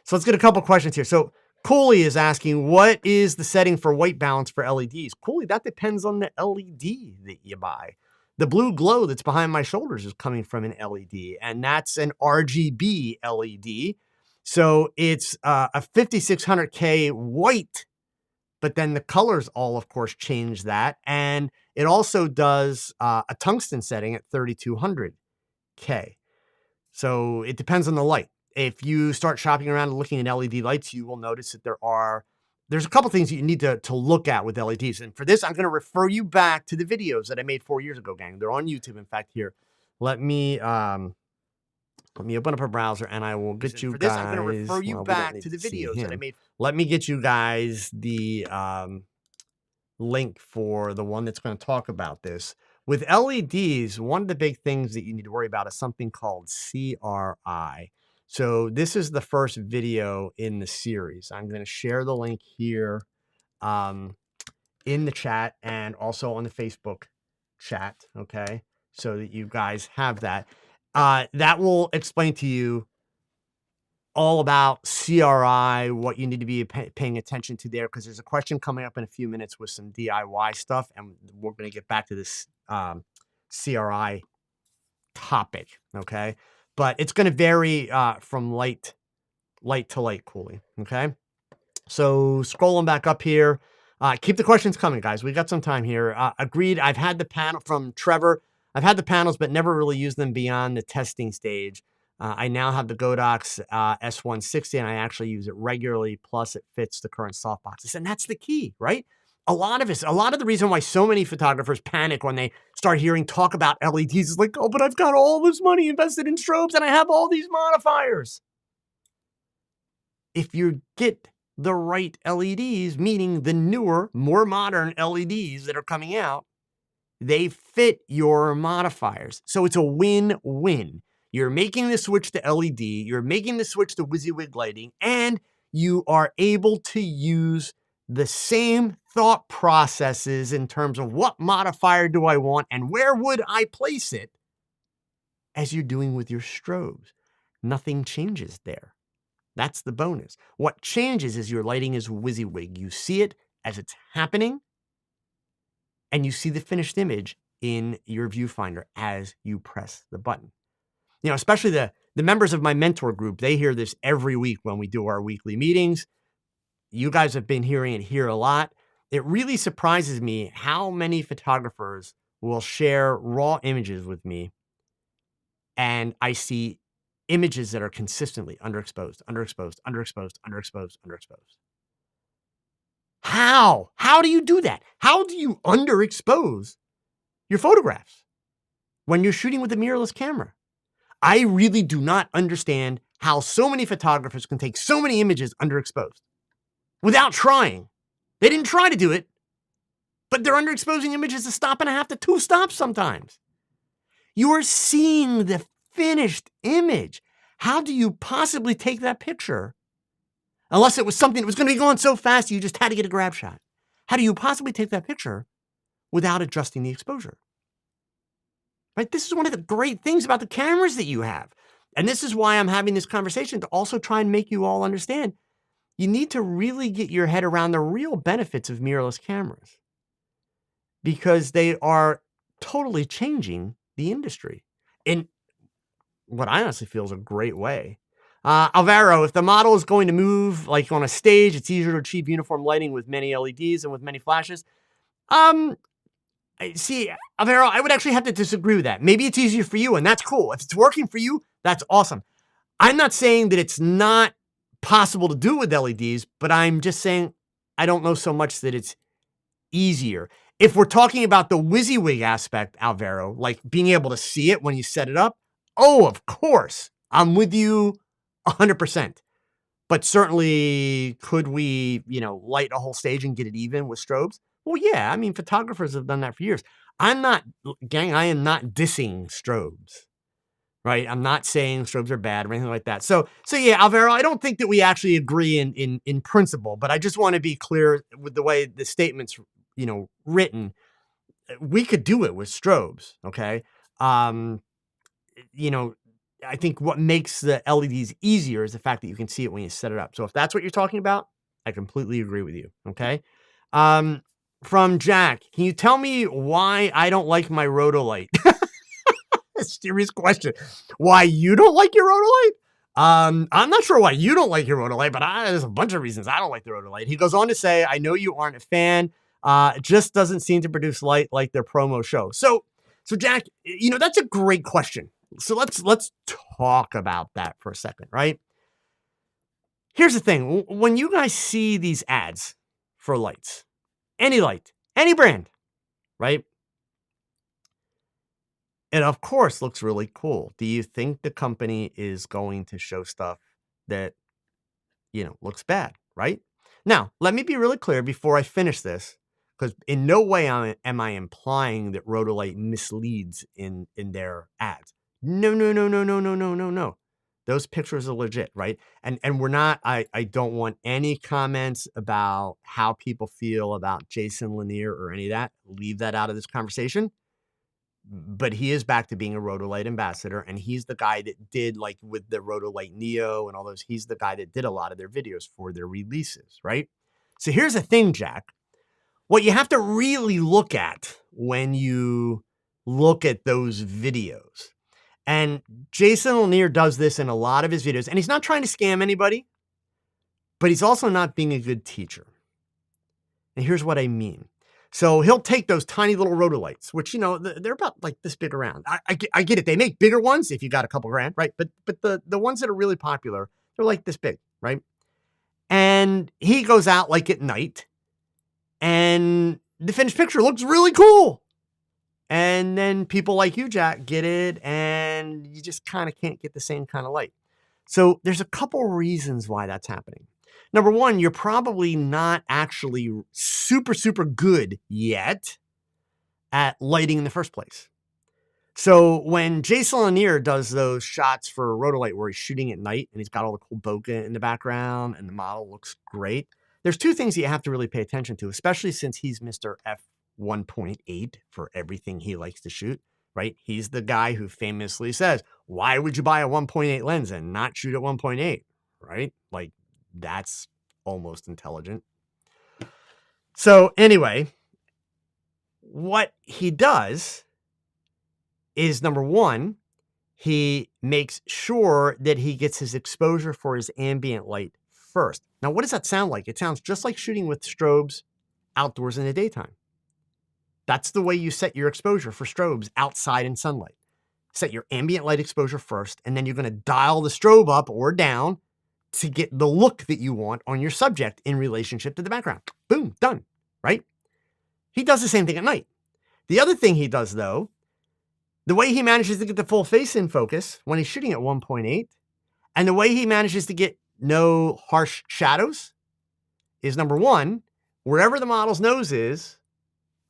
S1: So let's get a couple questions here. So Cooley is asking, what is the setting for white balance for LEDs? Cooley, that depends on the LED that you buy. The blue glow that's behind my shoulders is coming from an LED, and that's an RGB LED. So it's a 5600K white, but then the colors all, of course, change that. And it also does a tungsten setting at 3200K. So it depends on the light. If you start shopping around and looking at LED lights, you will notice that there's a couple things that you need to look at with LEDs. And for this, I'm going to refer you back to the videos that I made 4 years ago, gang. They're on YouTube. In fact, here, let me open up a browser and I will get you guys. I'm going to refer you back to the videos that I made. Let me get you guys the link for the one that's going to talk about this. With LEDs, one of the big things that you need to worry about is something called CRI. So this is the first video in the series. I'm going to share the link here in the chat and also on the Facebook chat, okay? So that you guys have that. That will explain to you all about CRI, what you need to be paying attention to there, because there's a question coming up in a few minutes with some DIY stuff, and we're going to get back to this CRI topic, okay? But it's going to vary from light to light cooling, okay? So scrolling back up here, keep the questions coming, guys. We got some time here. Agreed. I've had the panel from Trevor. I've had the panels, but never really used them beyond the testing stage. I now have the Godox S160, and I actually use it regularly. Plus, it fits the current softboxes, and that's the key, right? A lot of the reason why so many photographers panic when they start hearing talk about LEDs is like, oh, but I've got all this money invested in strobes, and I have all these modifiers. If you get the right LEDs, meaning the newer, more modern LEDs that are coming out, they fit your modifiers. So it's a win-win. You're making the switch to LED, you're making the switch to WYSIWYG lighting, and you are able to use the same thought processes in terms of what modifier do I want and where would I place it as you're doing with your strobes. Nothing changes there. That's the bonus. What changes is your lighting is WYSIWYG. You see it as it's happening, and you see the finished image in your viewfinder as you press the button. You know, especially the members of my mentor group, they hear this every week when we do our weekly meetings. You guys have been hearing it here a lot. It really surprises me how many photographers will share raw images with me, and I see images that are consistently underexposed, underexposed, underexposed, underexposed, underexposed. How? How do you do that? How do you underexpose your photographs when you're shooting with a mirrorless camera? I really do not understand how so many photographers can take so many images underexposed without trying. They didn't try to do it, but they're underexposing images a stop and a half to 2 stops sometimes. You're seeing the finished image. How do you possibly take that picture? Unless it was something that was going to be going so fast you just had to get a grab shot. How do you possibly take that picture without adjusting the exposure? Right? This is one of the great things about the cameras that you have. And this is why I'm having this conversation, to also try and make you all understand. You need to really get your head around the real benefits of mirrorless cameras, because they are totally changing the industry in what I honestly feel is a great way. Alvaro, if the model is going to move like on a stage, it's easier to achieve uniform lighting with many LEDs and with many flashes. See, Alvaro, I would actually have to disagree with that. Maybe it's easier for you, and that's cool. If it's working for you, that's awesome. I'm not saying that it's not possible to do with LEDs, but I'm just saying I don't know so much that it's easier. If we're talking about the WYSIWYG aspect, Alvaro, like being able to see it when you set it up, oh, of course, I'm with you 100%. But certainly, could we, light a whole stage and get it even with strobes? Well, yeah, I mean, photographers have done that for years. I am not dissing strobes, right? I'm not saying strobes are bad or anything like that. So yeah, Alvaro, I don't think that we actually agree in principle, but I just want to be clear with the way the statement's, written. We could do it with strobes, okay? I think what makes the LEDs easier is the fact that you can see it when you set it up. So if that's what you're talking about, I completely agree with you, okay? From Jack, can you tell me why I don't like my Rotolight? A serious question. Why you don't like your Rotolight? I'm not sure why you don't like your Rotolight, but there's a bunch of reasons I don't like the Rotolight. He goes on to say, I know you aren't a fan. It just doesn't seem to produce light like their promo show. So Jack, that's a great question. So let's talk about that for a second, right? Here's the thing. When you guys see these ads for lights, any light, any brand, right? It, of course, looks really cool. Do you think the company is going to show stuff that, looks bad, right? Now, let me be really clear before I finish this, because in no way am I implying that Rotolight misleads in their ads. No, no, no, no, no, no, no, no, no. Those pictures are legit, right? And we're not, I don't want any comments about how people feel about Jason Lanier or any of that. Leave that out of this conversation. But he is back to being a Rotolight ambassador, and he's the guy that did, like, with the Rotolight Neo and all those, he's the guy that did a lot of their videos for their releases, right? So here's the thing, Jack. What you have to really look at when you look at those videos, and Jason Lanier does this in a lot of his videos, and he's not trying to scam anybody, but he's also not being a good teacher. And here's what I mean. So he'll take those tiny little rotolights, which, they're about like this big around. I get it. They make bigger ones if you got a couple grand, right? But the ones that are really popular, they're like this big, right? And he goes out like at night and the finished picture looks really cool. And then people like you, Jack, get it and you just kind of can't get the same kind of light. So there's a couple reasons why that's happening. Number one, you're probably not actually super, super good yet at lighting in the first place. So when Jason Lanier does those shots for Rotolight where he's shooting at night and he's got all the cool bokeh in the background and the model looks great, there's two things that you have to really pay attention to, especially since he's Mr. F1.8 for everything he likes to shoot, right? He's the guy who famously says, why would you buy a 1.8 lens and not shoot at 1.8, right? Like, that's almost intelligent. So anyway, what he does is, number one, he makes sure that he gets his exposure for his ambient light first. Now, what does that sound like? It sounds just like shooting with strobes outdoors in the daytime. That's the way you set your exposure for strobes outside in sunlight. Set your ambient light exposure first, and then you're going to dial the strobe up or down to get the look that you want on your subject in relationship to the background. Boom, done, right? He does the same thing at night. The other thing he does, though, the way he manages to get the full face in focus when he's shooting at 1.8, and the way he manages to get no harsh shadows is, number one, wherever the model's nose is,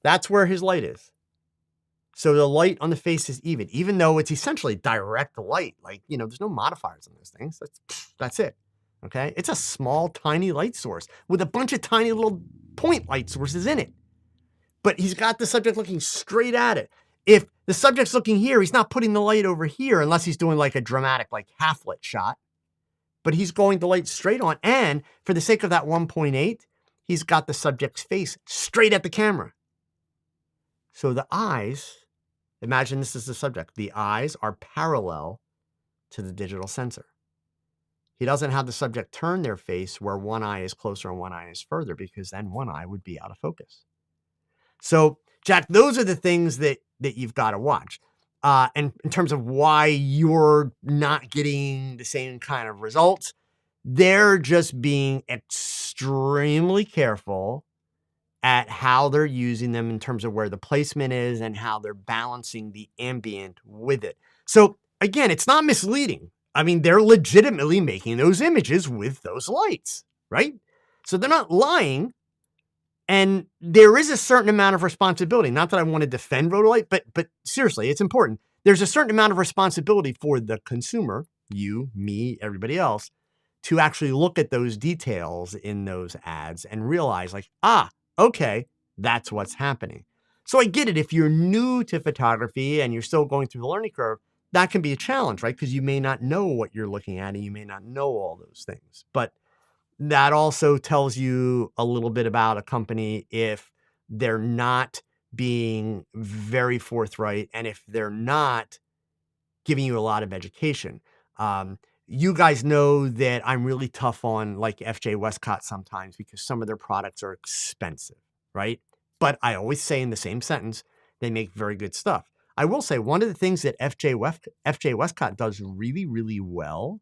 S1: that's where his light is. So the light on the face is even though it's essentially direct light. Like, there's no modifiers on those things. That's it. Okay. It's a small, tiny light source with a bunch of tiny little point light sources in it. But he's got the subject looking straight at it. If the subject's looking here, he's not putting the light over here unless he's doing like a dramatic, like half lit shot. But he's going the light straight on. And for the sake of that 1.8, he's got the subject's face straight at the camera. So the eyes, imagine this is the subject. The eyes are parallel to the digital sensor. He doesn't have the subject turn their face where one eye is closer and one eye is further, because then one eye would be out of focus. So, Jack, those are the things that you've got to watch. And in terms of why you're not getting the same kind of results, they're just being extremely careful at how they're using them in terms of where the placement is and how they're balancing the ambient with it. So again, it's not misleading. I mean, they're legitimately making those images with those lights, right? So they're not lying. And there is a certain amount of responsibility. Not that I want to defend Rotolight, but seriously, it's important. There's a certain amount of responsibility for the consumer, you, me, everybody else, to actually look at those details in those ads and realize like, okay, that's what's happening. So I get it. If you're new to photography and you're still going through the learning curve, that can be a challenge, right? Because you may not know what you're looking at and you may not know all those things. But that also tells you a little bit about a company if they're not being very forthright and if they're not giving you a lot of education. You guys know that I'm really tough on like FJ Westcott sometimes because some of their products are expensive, right? But I always say in the same sentence, they make very good stuff. I will say one of the things that FJ Westcott does really, really well,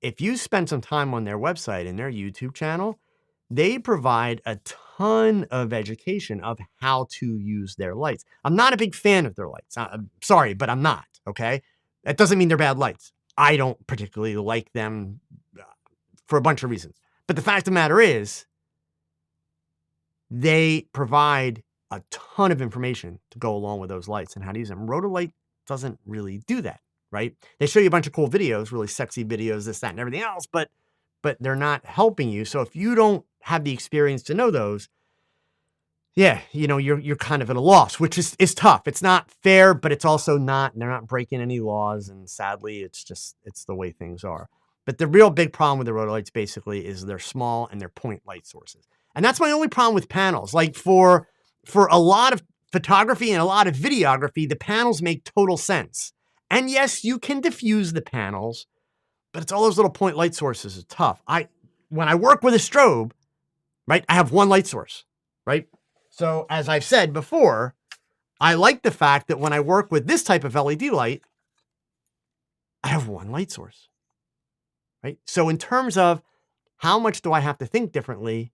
S1: if you spend some time on their website and their YouTube channel, they provide a ton of education of how to use their lights. I'm not a big fan of their lights. I'm sorry, but I'm not, okay? That doesn't mean they're bad lights. I don't particularly like them for a bunch of reasons. But the fact of the matter is, they provide a ton of information to go along with those lights and how to use them. Rotolight doesn't really do that, right? They show you a bunch of cool videos, really sexy videos, this, that, and everything else, but they're not helping you. So if you don't have the experience to know those, yeah, you're kind of at a loss, which is tough. It's not fair, but it's also not, they're not breaking any laws. And sadly, it's the way things are. But the real big problem with the Rotolights basically is they're small and they're point light sources. And that's my only problem with panels. Like for a lot of photography and a lot of videography, the panels make total sense. And yes, you can diffuse the panels, but it's all those little point light sources is tough. When I work with a strobe, right, I have one light source, right? So as I've said before, I like the fact that when I work with this type of LED light, I have one light source, right? So in terms of how much do I have to think differently?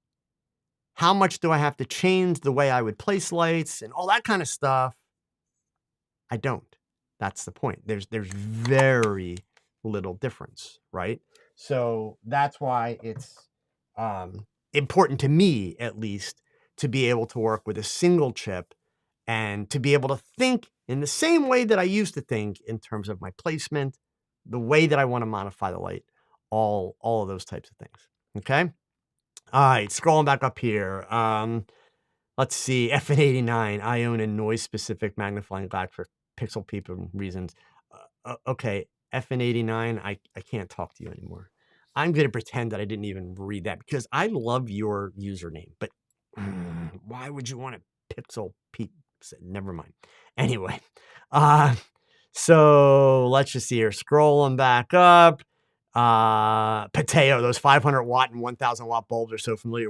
S1: How much do I have to change the way I would place lights and all that kind of stuff? I don't. That's the point. There's very little difference, right? So that's why it's important to me, at least, to be able to work with a single chip and to be able to think in the same way that I used to think in terms of my placement, the way that I want to modify the light, all of those types of things. Okay. All right, scrolling back up here. Let's see, FN89. I own a noise-specific magnifying glass for pixel peeping reasons. Okay, FN89. I can't talk to you anymore. I'm gonna pretend that I didn't even read that because I love your username, but why would you want a pixel peep? Never mind. Anyway, uh, so let's just see here. Scrolling back up. Pateo, those 500 watt and 1000 watt bulbs are so familiar.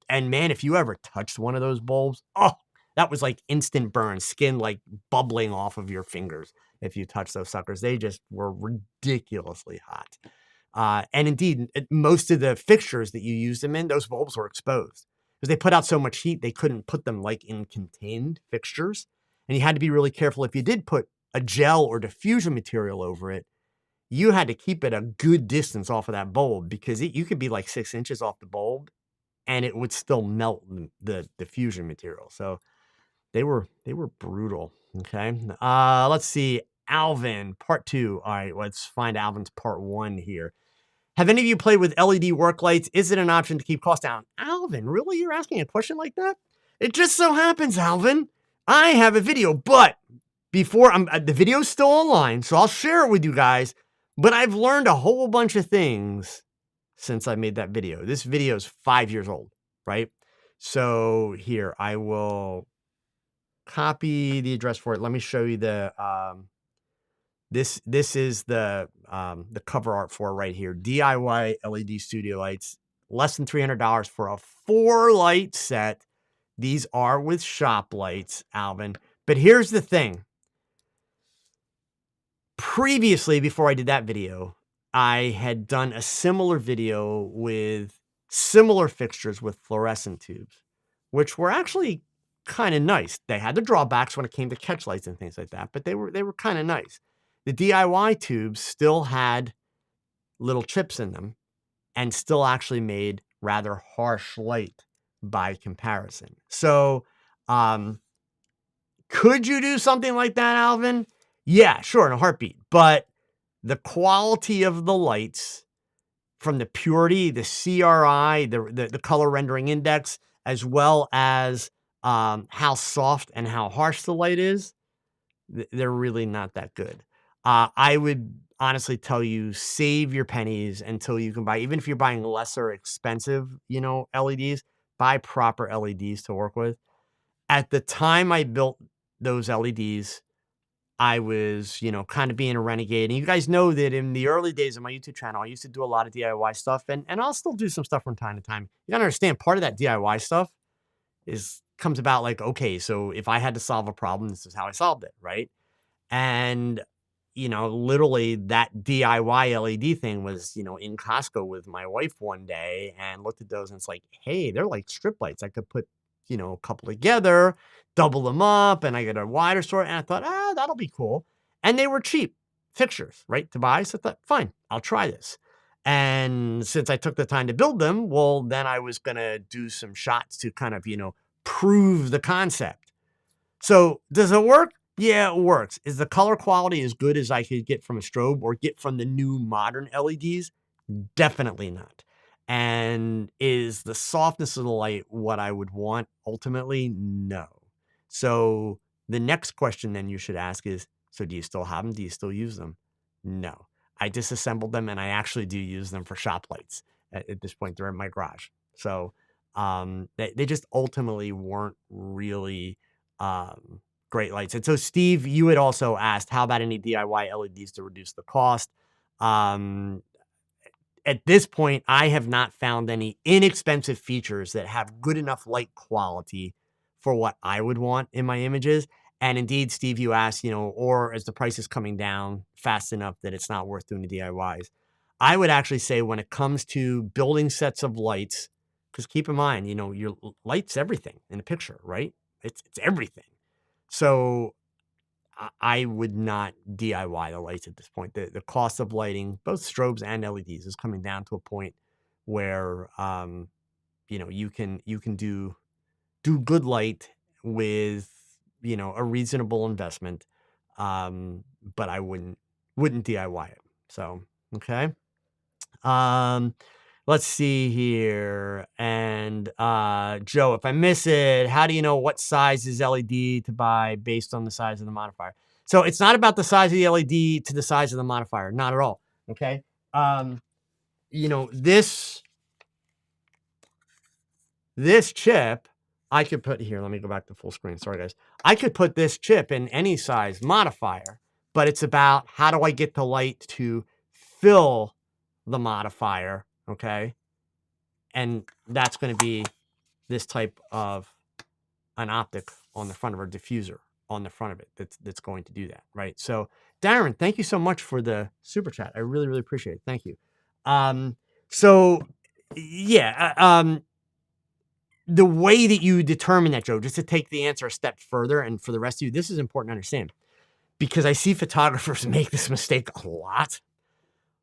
S1: And man, if you ever touched one of those bulbs, oh, that was like instant burn, skin like bubbling off of your fingers. If you touch those suckers, they just were ridiculously hot. And indeed, most of the fixtures that you used them in, those bulbs were exposed because they put out so much heat, they couldn't put them like in contained fixtures. And you had to be really careful if you did put a gel or diffusion material over it. You had to keep it a good distance off of that bulb because you could be like 6 inches off the bulb and it would still melt the diffusion material. So they were brutal. Okay. Let's see. Alvin, part 2. All right, let's find Alvin's part 1 here. Have any of you played with LED work lights? Is it an option to keep costs down? Alvin, really? You're asking a question like that? It just so happens, Alvin, I have a video, but before the video's still online, so I'll share it with you guys. But I've learned a whole bunch of things since I made that video. This video is 5 years old, right? So here, I will copy the address for it. Let me show you the this is the cover art for it right here. DIY LED studio lights, less than $300 for a 4-light set. These are with shop lights, Alvin. But here's the thing. Previously, before I did that video, I had done a similar video with similar fixtures with fluorescent tubes, which were actually kind of nice. They had the drawbacks when it came to catch lights and things like that, but they were kind of nice. The DIY tubes still had little chips in them and still actually made rather harsh light by comparison. So, could you do something like that, Alvin? Yeah, sure, in a heartbeat. But the quality of the lights from the purity, the CRI, the color rendering index, as well as how soft and how harsh the light is, they're really not that good. I would honestly tell you, save your pennies until you can buy, even if you're buying lesser expensive, LEDs, buy proper LEDs to work with. At the time I built those LEDs, I was, kind of being a renegade. And you guys know that in the early days of my YouTube channel, I used to do a lot of DIY stuff, and I'll still do some stuff from time to time. You gotta understand, part of that DIY stuff comes about like, okay, so if I had to solve a problem, this is how I solved it, right? And, literally that DIY LED thing was, in Costco with my wife one day and looked at those and it's like, hey, they're like strip lights. I could put, a couple together, double them up, and I get a wider sort. And I thought, that'll be cool. And they were cheap fixtures, right, to buy. So I thought, fine, I'll try this. And since I took the time to build them, well, then I was going to do some shots to kind of, prove the concept. So does it work? Yeah, it works. Is the color quality as good as I could get from a strobe or get from the new modern LEDs? Definitely not. And is the softness of the light what I would want ultimately? No. So the next question then you should ask is, so do you still have them? Do you still use them? No. I disassembled them and I actually do use them for shop lights. At this point, they're in my garage. So they just ultimately weren't really great lights. And so, Steve, you had also asked, how about any DIY LEDs to reduce the cost? At this point, I have not found any inexpensive features that have good enough light quality for what I would want in my images. And indeed, Steve, you asked, or as the price is coming down fast enough that it's not worth doing the DIYs. I would actually say when it comes to building sets of lights, because keep in mind, your light's everything in a picture, right? It's everything. So I would not DIY the lights at this point. The cost of lighting, both strobes and LEDs, is coming down to a point where you can do good light with a reasonable investment, but I wouldn't DIY it. So okay. Let's see here. And Joe, if I miss it, how do you know what size is LED to buy based on the size of the modifier? So it's not about the size of the LED to the size of the modifier, not at all. Okay. This chip, I could put here. Let me go back to full screen. Sorry, guys. I could put this chip in any size modifier, but it's about how do I get the light to fill the modifier, okay? And that's going to be this type of an optic on the front of our diffuser on the front of it that's going to do that, right? So, Darren, thank you so much for the super chat. I really, really appreciate it. Thank you. The way that you determine that, Joe, just to take the answer a step further, and for the rest of you, this is important to understand, because I see photographers make this mistake a lot,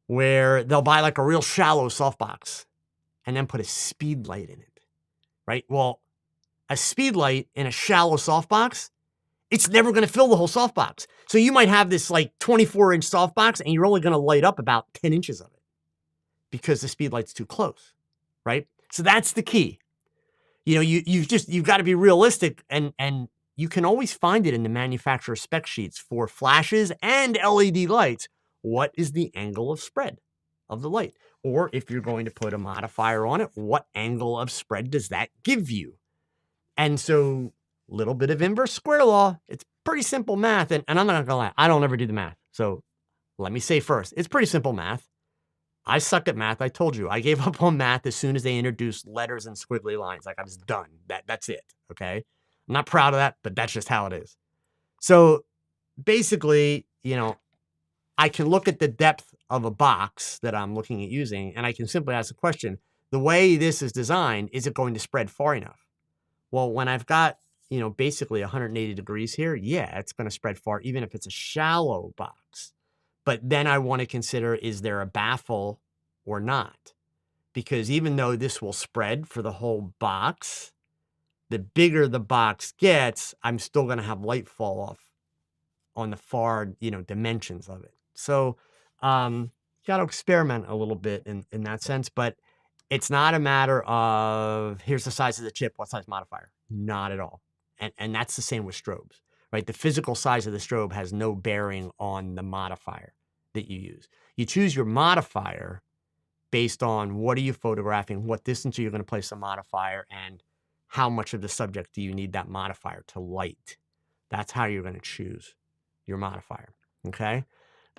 S1: where they'll buy like a real shallow softbox and then put a speed light in it, right? Well, a speed light in a shallow softbox, it's never going to fill the whole softbox. So you might have this like 24-inch softbox and you're only going to light up about 10 inches of it because the speed light's too close, right? So that's the key. You've got to be realistic, and you can always find it in the manufacturer spec sheets for flashes and LED lights. What is the angle of spread of the light? Or if you're going to put a modifier on it, what angle of spread does that give you? And so, little bit of inverse square law. It's pretty simple math, and I'm not going to lie, I don't ever do the math. So let me say first, it's pretty simple math. I suck at math. I told you. I gave up on math as soon as they introduced letters and squiggly lines. Like, I was done. That's it, okay? I'm not proud of that, but that's just how it is. So basically, I can look at the depth of a box that I'm looking at using, and I can simply ask the question, the way this is designed, is it going to spread far enough? Well, when I've got, basically 180 degrees here, yeah, it's going to spread far, even if it's a shallow box. But then I want to consider, is there a baffle or not? Because even though this will spread for the whole box, the bigger the box gets, I'm still going to have light fall off on the far, dimensions of it. So got to experiment a little bit in that sense. But it's not a matter of, here's the size of the chip, what size modifier? Not at all. And that's the same with strobes, right? The physical size of the strobe has no bearing on the modifier that you use. You choose your modifier based on what are you photographing, what distance are you going to place the modifier, and how much of the subject do you need that modifier to light. That's how you're going to choose your modifier, okay?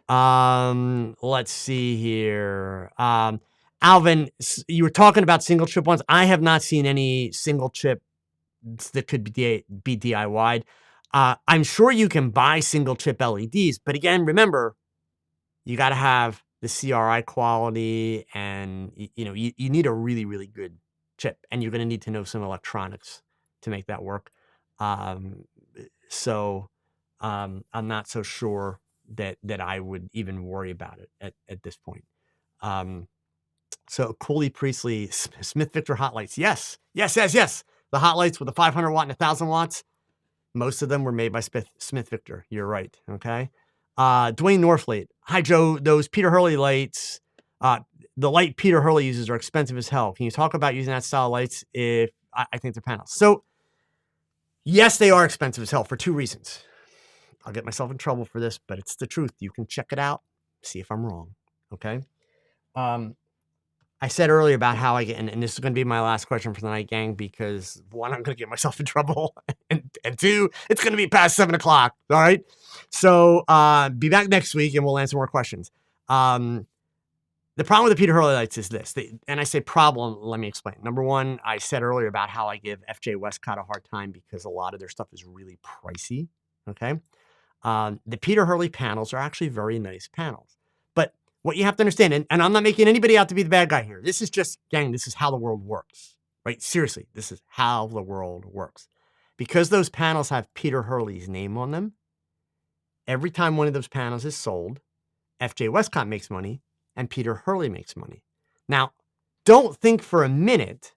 S1: Let's see here. Alvin, you were talking about single chip ones. I have not seen any single chip that could be DIY'd. I'm sure you can buy single chip LEDs, but again, remember, you got to have the CRI quality, and you need a really, really good chip, and you're going to need to know some electronics to make that work. So I'm not so sure that I would even worry about it at this point. So Cooley Priestley, Smith Victor hot lights. Yes. The hot lights with the 500 watt and 1,000 watts. Most of them were made by Smith Victor. You're right. Okay. Dwayne Norflate. Hi, Joe. Those Peter Hurley lights, the light Peter Hurley uses are expensive as hell. Can you talk about using that style of lights if I think they're panels? So yes, they are expensive as hell for two reasons. I'll get myself in trouble for this, but it's the truth. You can check it out, see if I'm wrong. Okay. I said earlier about how I get, and this is going to be my last question for the night, gang, because one, I'm going to get myself in trouble, and two, it's going to be past 7 o'clock. All right. So be back next week and we'll answer more questions. The problem with the Peter Hurley lights is this, and I say problem, let me explain. Number one, I said earlier about how I give FJ Westcott a hard time because a lot of their stuff is really pricey, okay? The Peter Hurley panels are actually very nice panels. But what you have to understand, and I'm not making anybody out to be the bad guy here. This is just, gang, this is how the world works, right? Seriously, this is how the world works. Because those panels have Peter Hurley's name on them, every time one of those panels is sold, FJ Westcott makes money and Peter Hurley makes money. Now, don't think for a minute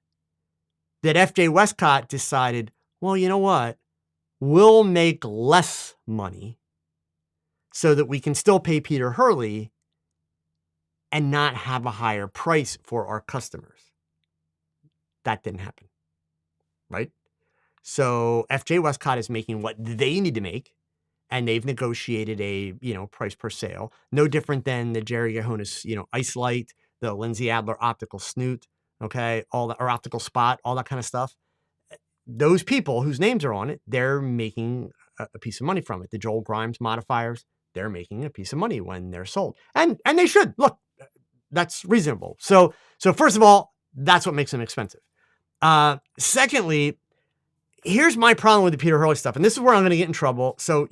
S1: that FJ Westcott decided, well, you know what? We'll make less money so that we can still pay Peter Hurley and not have a higher price for our customers. That didn't happen, right? So FJ Westcott is making what they need to make, and they've negotiated a, price per sale. No different than the Jerry Gahonis, Ice Light, the Lindsay Adler optical snoot, okay, or optical spot, all that kind of stuff. Those people whose names are on it, they're making a piece of money from it. The Joel Grimes modifiers, they're making a piece of money when they're sold. And they should. Look, that's reasonable. So first of all, that's what makes them expensive. Secondly, here's my problem with the Peter Hurley stuff, and this is where I'm going to get in trouble. So,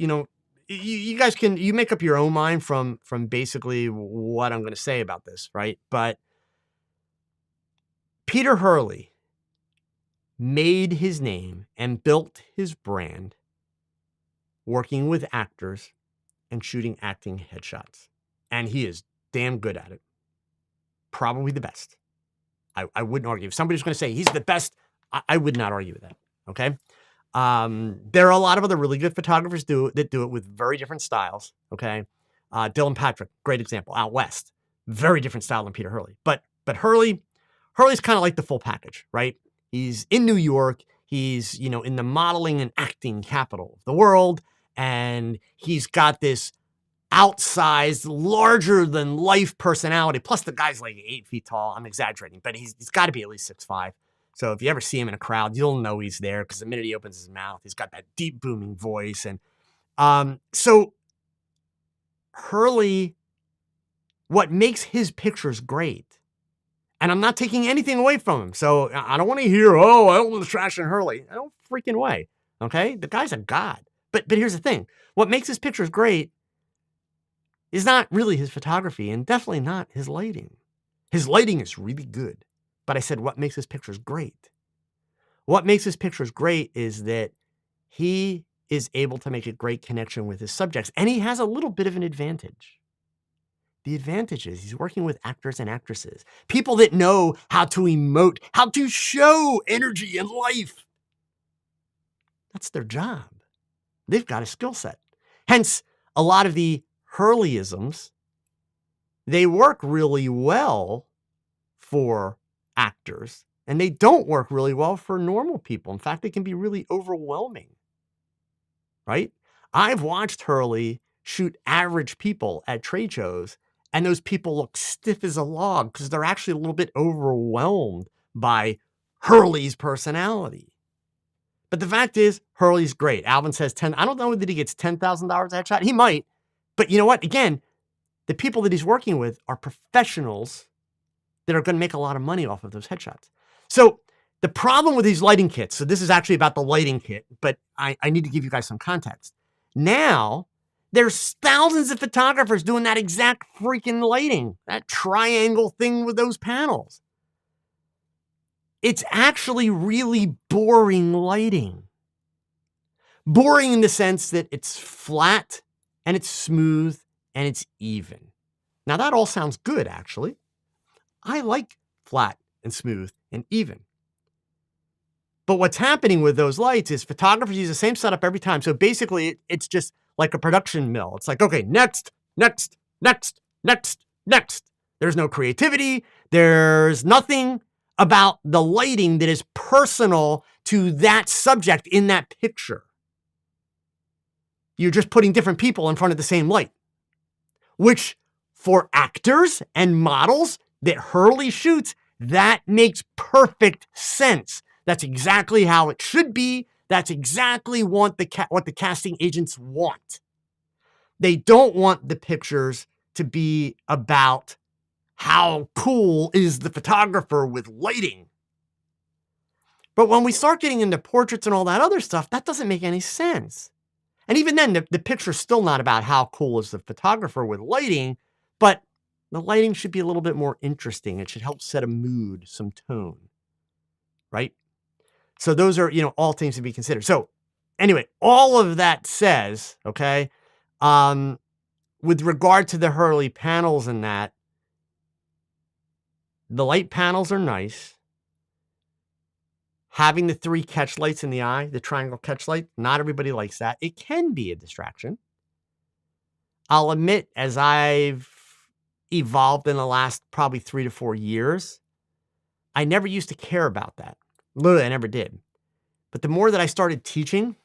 S1: you guys you make up your own mind from basically what I'm going to say about this, right? But Peter Hurley made his name and built his brand working with actors and shooting acting headshots. And he is damn good at it. Probably the best. I wouldn't argue. If somebody's going to say he's the best, I would not argue with that. Okay. There are a lot of other really good photographers that do it with very different styles. Okay. Dylan Patrick, great example, out west, very different style than Peter Hurley. But Hurley's kind of like the full package, right? He's in New York. He's, in the modeling and acting capital of the world. And he's got this outsized, larger than life personality. Plus the guy's like 8 feet tall. I'm exaggerating, but he's got to be at least 6'5". So if you ever see him in a crowd, you'll know he's there because the minute he opens his mouth, he's got that deep booming voice. And so Hurley, what makes his pictures great, and I'm not taking anything away from him. So I don't want to hear, I don't want to trash on Hurley. I don't freaking way. Okay. The guy's a god. But here's the thing. What makes his pictures great is not really his photography and definitely not his lighting. His lighting is really good. But I said, what makes his pictures great? What makes his pictures great is that he is able to make a great connection with his subjects. And he has a little bit of an advantage. The advantage is he's working with actors and actresses, people that know how to emote, how to show energy and life. That's their job. They've got a skill set. Hence, a lot of the Hurleyisms, they work really well for actors, and they don't work really well for normal people. In fact, they can be really overwhelming, right? I've watched Hurley shoot average people at trade shows, and those people look stiff as a log because they're actually a little bit overwhelmed by Hurley's personality. But the fact is, Hurley's great. Alvin says I don't know that he gets $10,000 a headshot. He might. But you know what? Again, the people that he's working with are professionals that are going to make a lot of money off of those headshots. So the problem with these lighting kits, so this is actually about the lighting kit, but I need to give you guys some context. Now, there's thousands of photographers doing that exact freaking lighting, that triangle thing with those panels. It's actually really boring lighting. Boring in the sense that it's flat and it's smooth and it's even. Now that all sounds good, actually. I like flat and smooth and even. But what's happening with those lights is photographers use the same setup every time. So basically it's just like a production mill. It's like, okay, next, next, next, next, next. There's no creativity. There's nothing about the lighting that is personal to that subject in that picture. You're just putting different people in front of the same light, which for actors and models that Hurley shoots, that makes perfect sense. That's exactly how it should be. That's exactly what the casting agents want. They don't want the pictures to be about how cool is the photographer with lighting? But when we start getting into portraits and all that other stuff, that doesn't make any sense. And even then, the picture's still not about how cool is the photographer with lighting, but the lighting should be a little bit more interesting. It should help set a mood, some tone, right? So those are, all things to be considered. So anyway, all of that says, okay, with regard to the Hurley panels and that, the light panels are nice. Having the 3 catch lights in the eye, the triangle catch light, not everybody likes that. It can be a distraction. I'll admit, as I've evolved in the last probably 3 to 4 years, I never used to care about that. Literally, I never did. But the more that I started teaching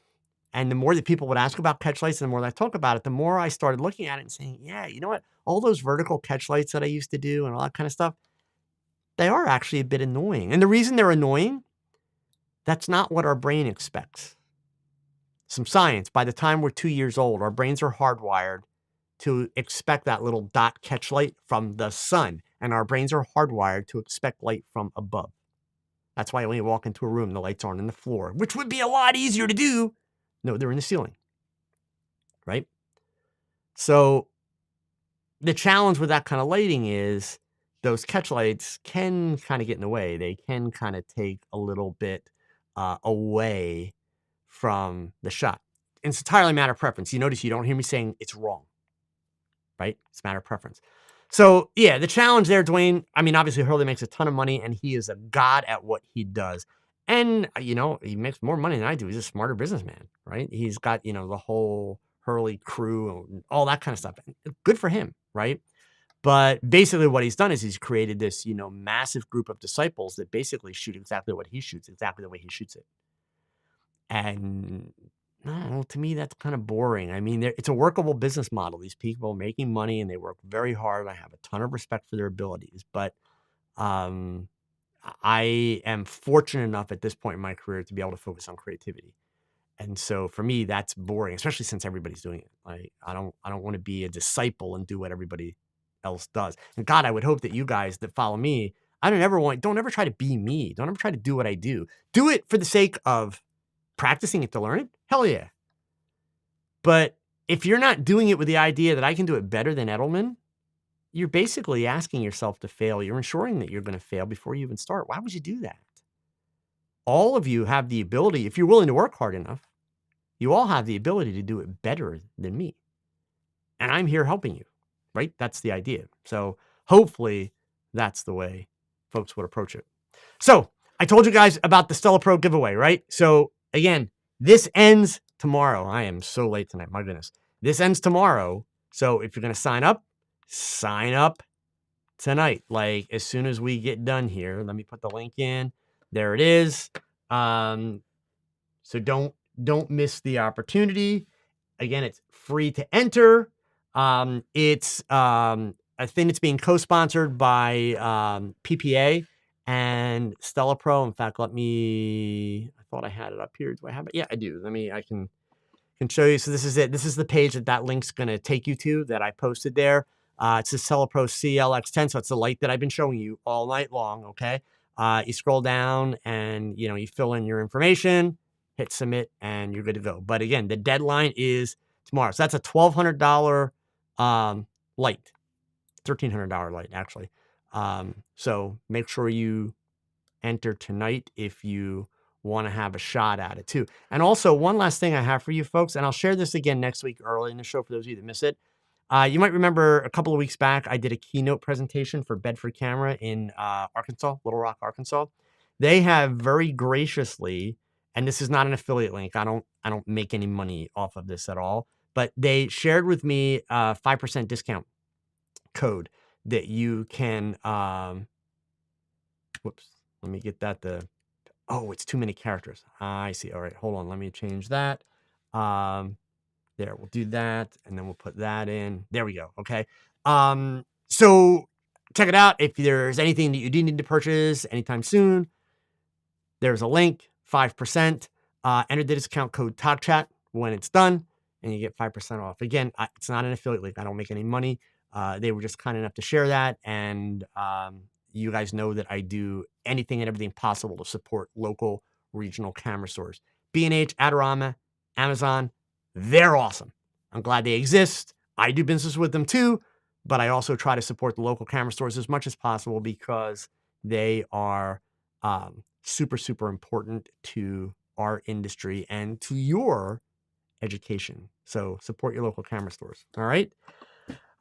S1: and the more that people would ask about catch lights and the more that I talk about it, the more I started looking at it and saying, yeah, you know what? All those vertical catch lights that I used to do and all that kind of stuff, they are actually a bit annoying. And the reason they're annoying, that's not what our brain expects. Some science, by the time we're 2 years old, our brains are hardwired to expect that little dot catch light from the sun. And our brains are hardwired to expect light from above. That's why when you walk into a room, the lights aren't on the floor, which would be a lot easier to do. No, they're in the ceiling, right? So the challenge with that kind of lighting is those catch lights can kind of get in the way. They can kind of take a little bit away from the shot. And it's entirely a matter of preference. You notice you don't hear me saying it's wrong, right? It's a matter of preference. So yeah, the challenge there, Dwayne, I mean, obviously Hurley makes a ton of money and he is a god at what he does. And, he makes more money than I do. He's a smarter businessman, right? He's got, the whole Hurley crew and all that kind of stuff. Good for him, right? But basically what he's done is he's created this, massive group of disciples that basically shoot exactly what he shoots, exactly the way he shoots it. And I don't know, to me, that's kind of boring. I mean, it's a workable business model. These people are making money and they work very hard. I have a ton of respect for their abilities, but I am fortunate enough at this point in my career to be able to focus on creativity. And so for me, that's boring, especially since everybody's doing it. Like I don't want to be a disciple and do what everybody else does. And God, I would hope that you guys that follow me, don't ever try to be me. Don't ever try to do what I do. Do it for the sake of practicing it to learn it. Hell yeah. But if you're not doing it with the idea that I can do it better than Edelman, you're basically asking yourself to fail. You're ensuring that you're going to fail before you even start. Why would you do that? All of you have the ability, if you're willing to work hard enough, you all have the ability to do it better than me. And I'm here helping you, right? That's the idea. So hopefully that's the way folks would approach it. So I told you guys about the Stella Pro giveaway, right? So again, this ends tomorrow. I am so late tonight. My goodness. This ends tomorrow. So if you're going to sign up tonight. Like as soon as we get done here, let me put the link in. There it is. So don't miss the opportunity. Again, it's free to enter. It's a thing that's being co-sponsored by PPA and Stella Pro. In fact, I thought I had it up here. Do I have it? Yeah, I do. I can show you. So this is it. This is the page that link's going to take you to that I posted there. It's the Stella Pro CLX10. So it's the light that I've been showing you all night long. Okay. You scroll down and, you fill in your information, hit submit, and you're good to go. But again, the deadline is tomorrow. So that's a $1,200 light, $1,300 light, actually. So make sure you enter tonight if you want to have a shot at it too. And also one last thing I have for you folks, and I'll share this again next week early in the show for those of you that miss it. You might remember a couple of weeks back, I did a keynote presentation for Bedford Camera in Arkansas, Little Rock, Arkansas. They have very graciously, and this is not an affiliate link. I don't make any money off of this at all, but they shared with me a 5% discount code that you can, whoops, let me get that. Oh, it's too many characters. I see. All right, hold on. Let me change that. There, we'll do that, and then we'll put that in. There we go. Okay. So check it out. If there's anything that you do need to purchase anytime soon, there's a link, 5%. Enter the discount code TalkChat when it's done, and you get 5% off. Again, it's not an affiliate link. I don't make any money. They were just kind enough to share that. And you guys know that I do anything and everything possible to support local regional camera stores. B&H, Adorama, Amazon, they're awesome. I'm glad they exist. I do business with them too, but I also try to support the local camera stores as much as possible because they are super, super important to our industry and to your education. So support your local camera stores. All right.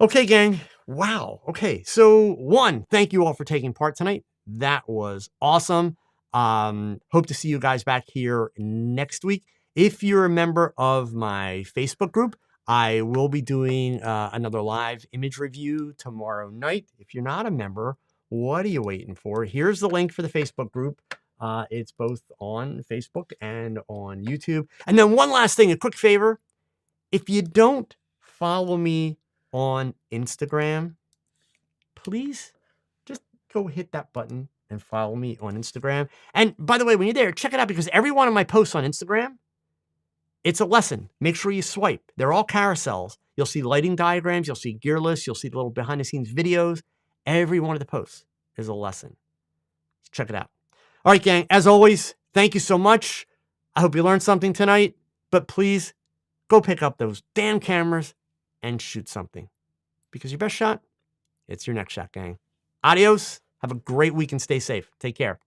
S1: Okay, gang. Wow. Okay. So one, thank you all for taking part tonight. That was awesome. Hope to see you guys back here next week. If you're a member of my Facebook group, I will be doing another live image review tomorrow night. If you're not a member, what are you waiting for? Here's the link for the Facebook group. It's both on Facebook and on YouTube. And then one last thing, a quick favor. If you don't follow me on Instagram, please just go hit that button and follow me on Instagram. And by the way, when you're there, check it out because every one of my posts on Instagram, it's a lesson. Make sure you swipe. They're all carousels. You'll see lighting diagrams. You'll see gear lists. You'll see the little behind the scenes videos. Every one of the posts is a lesson. Check it out. All right, gang. As always, thank you so much. I hope you learned something tonight, but please go pick up those damn cameras and shoot something because your best shot, it's your next shot, gang. Adios. Have a great week and stay safe. Take care.